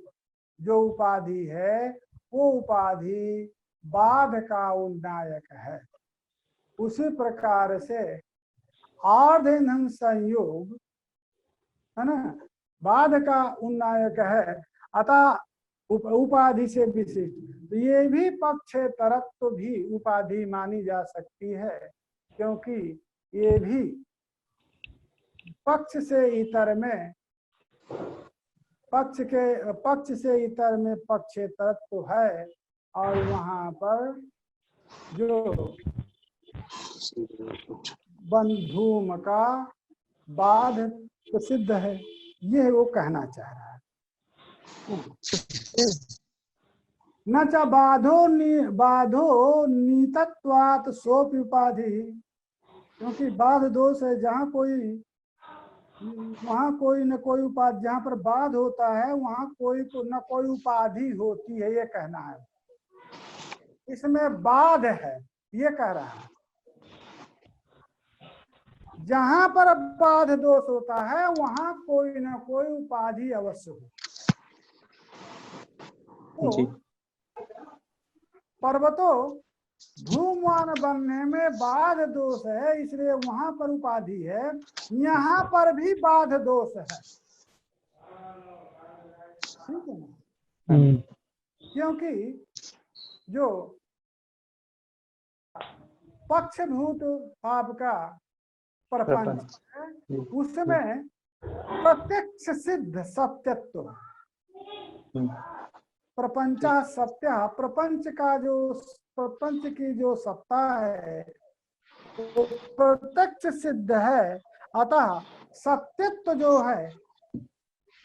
जो उपाधि है, वो उपाधि बाध का उन्नायक है। उसी प्रकार से आर्य ईंधन संयोग है ना, बाध का उन्नायक है, अतः उपाधि से विशिष्ट। तो ये भी पक्षेतरत्व भी उपाधि मानी जा सकती है, क्योंकि ये भी पक्ष से इतर में, पक्ष से इतर में पक्षेतरत्व है, और वहां पर जो बंधूम का बाध प्रसिद्ध है, ये वो कहना चाह रहा है। न चा बाधो नीतत्वात् सोपि उपाधि, क्योंकि बाध दोष है, जहाँ कोई वहाँ कोई न कोई उपाधि, जहाँ पर बाध होता है वहाँ कोई न कोई उपाधि होती है, ये कहना है। इसमें बाध है ये कह रहा है। जहाँ पर बाध दोष होता है वहाँ कोई न कोई उपाधि अवश्य हो। तो पर्वतो धूमवान बनने में बाध दोष है, इसलिए वहां पर उपाधि है। यहाँ पर भी बाध दोष है, ठीक है ना? क्योंकि जो पक्षभूत आपका प्रपंच है उसमें प्रत्यक्ष सिद्ध सत्यत्व, प्रपंचा सत्य, प्रपंच का जो प्रपंच की जो सत्ता है वो प्रत्यक्ष सिद्ध है। अतः सत्यत्व जो है,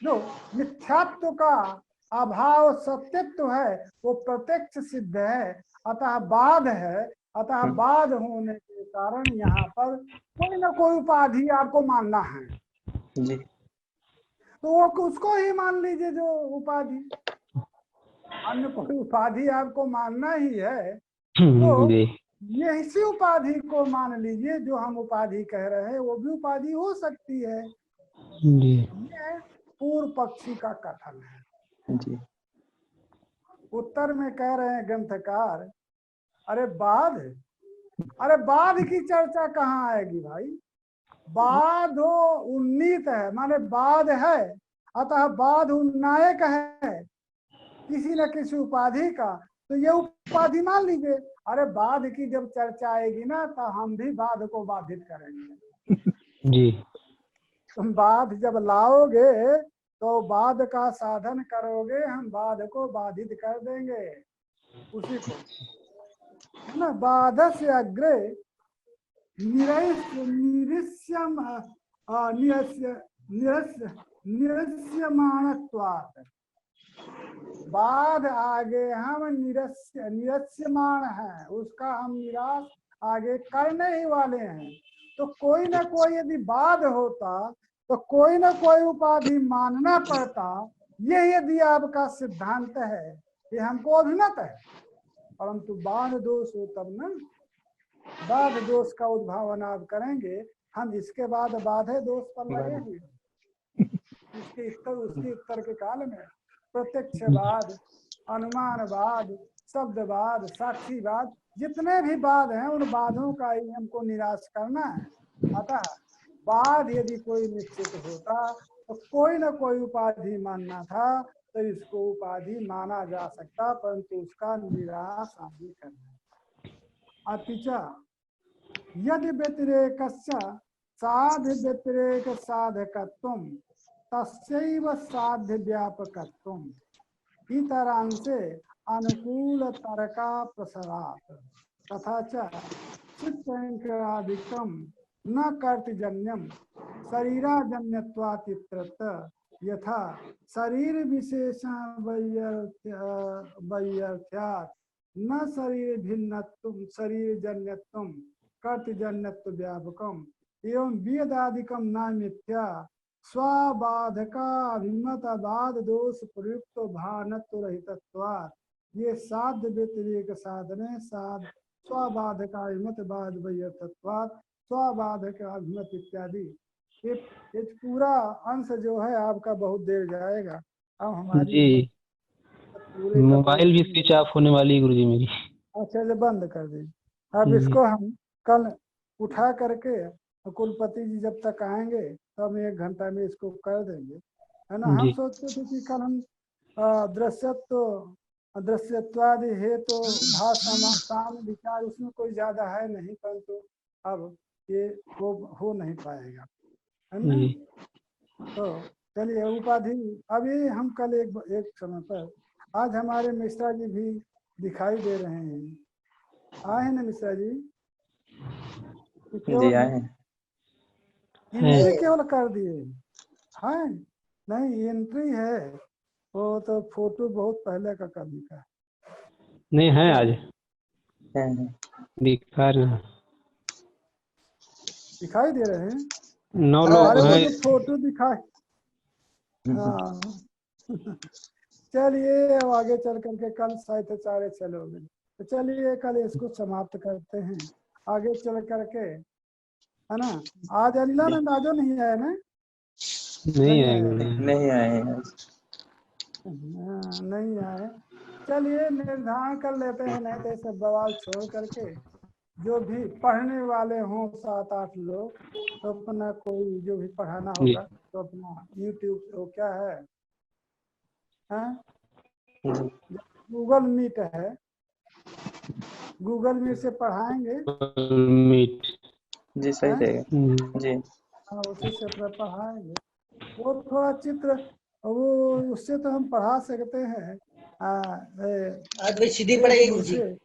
जो मिथ्यात्व का अभाव सत्यत्व है वो प्रत्यक्ष सिद्ध है। अतः बाध है, अतः बाध होने के कारण यहाँ पर कोई ना कोई उपाधि आपको मानना है जी। तो वो उसको ही मान लीजिए जो उपाधि, अन्य कोई उपाधि आपको मानना ही है तो ये इसी उपाधि को मान लीजिए। जो हम उपाधि कह रहे हैं वो भी उपाधि हो सकती है। ये पूर्व पक्षी का कथन है जी। उत्तर में कह रहे हैं ग्रंथकार, अरे बाध, अरे बाध की चर्चा कहाँ आएगी भाई? बाधो उन्नीत है, माने बाध है, अतः बाध उन्नायक है किसी न किसी उपाधि का, तो ये उपाधि मान लीजिए। अरे बाध की जब चर्चा आएगी ना तो हम भी बाध को बाधित करेंगे जी। तुम बाध जब लाओगे तो बाध का साधन करोगे, हम बाध को बाधित कर देंगे उसी को, है ना? बाध से अग्रे निरस्यमाणत्वात्, बाध आगे हम निरस्यमाण है, उसका हम निराश आगे करने ही वाले हैं। तो कोई ना कोई यदि बाध होता तो कोई ना कोई उपाधि मानना पड़ता। ये यदि आपका सिद्धांत है, ये हमको अभिमत है, परंतु बाध दोष हो तब ना, बाध दोष का उद्भावन आप करेंगे, हम इसके बाद बाधे दोष पर लगे हुए उसके उत्तर के काल में प्रत्यक्षवाद, अनुमानवाद, शब्दवाद, साक्षीवाद, जितने भी वाद हैं उन वादों का ही हमको निराश करना है। अतः वाद यदि कोई निश्चित होता तो कोई न कोई उपाधि मानना था, तो इसको उपाधि माना जा सकता, परंतु उसका निराश आदि करना। अपिचा यदि व्यतिरेकस्य साध्य व्यतिरेक साधकत्वं तस्यैव साध्य व्यापकत्वं इतरांसे अनुकूल तर्का प्रसरात् तथा च चित्तंकरादिकं न कर्तजन्यम शरीराजन्यत्वात् इत्यत्र यथा शरीर विशेषण वैयर्थ्यात् न शरीर भिन्नत्वं शरीर जन्यत्वं कर्तजन्यत्व व्यापकम् एवं वेदादिकं न मिथ्या स्वाबाधका अभिमतवाद दोष प्रयुक्त भानत्व रहितत्वात् ये साध्य व्यतिरेक साधने साध स्वाबाधका अभिमतवाद वैयर्थत्वात् स्वाबाधक अभिमत इत्यादि। ये पूरा अंश जो है आपका बहुत देर जाएगा। अब हमारी मोबाइल भी स्विच ऑफ होने वाली गुरुजी मेरी। अच्छा जो बंद कर दी। अब इसको हम कल उठा करके कुलपति जी जब तक आएंगे तो हम 1 घंटा में इसको कर देंगे, है ना? हम सोचते थे कि कल हम दृश्यत्वादि है तो भाषा विचार उसमें कोई ज्यादा है नहीं, परंतु अब ये हो नहीं पाएगा, है ना? तो चलिए उपाधि अभी हम कल एक समय पर, आज हमारे मिश्रा जी भी दिखाई दे रहे हैं, आए हैं ना मिश्रा जी? जी आए हैं। एंट्री केवल कर दिए हैं, नहीं एंट्री है वो तो फोटो बहुत पहले का कभी का नहीं है, आज दिखा रहे हैं, दिखाई दे रहे हैं। 9 हाँ, लोग अरे वो हैं। जो फोटो दिखाए। हाँ चलिए अब आगे चल करके कल साहित्याचार्य चलोगे तो चलिए कल इसको समाप्त करते हैं। आगे चल करके है ना। आज अनिलानंद आजो नहीं आया ना। नहीं आया। आएंगे। नहीं आए हैं आज। हाँ, नहीं आए। चलिए निर्धारण कर लेते हैं, नहीं तो सब बवाल छोड़ करके जो भी पढ़ने वाले हों 7-8 लोग तो अपना कोई जो भी पढ़ाना जी। होगा तो अपना यूट्यूब वो क्या है हाँ? गूगल मीट है, गूगल मीट से पढ़ाएंगे। मीट। जी सही हैं? रहेगा जी। हाँ उसी से अपना पढ़ाएंगे। वो थोड़ा चित्र वो उससे तो हम पढ़ा सकते हैं। आज भाई सीधी पड़ेगी गुरुजी। से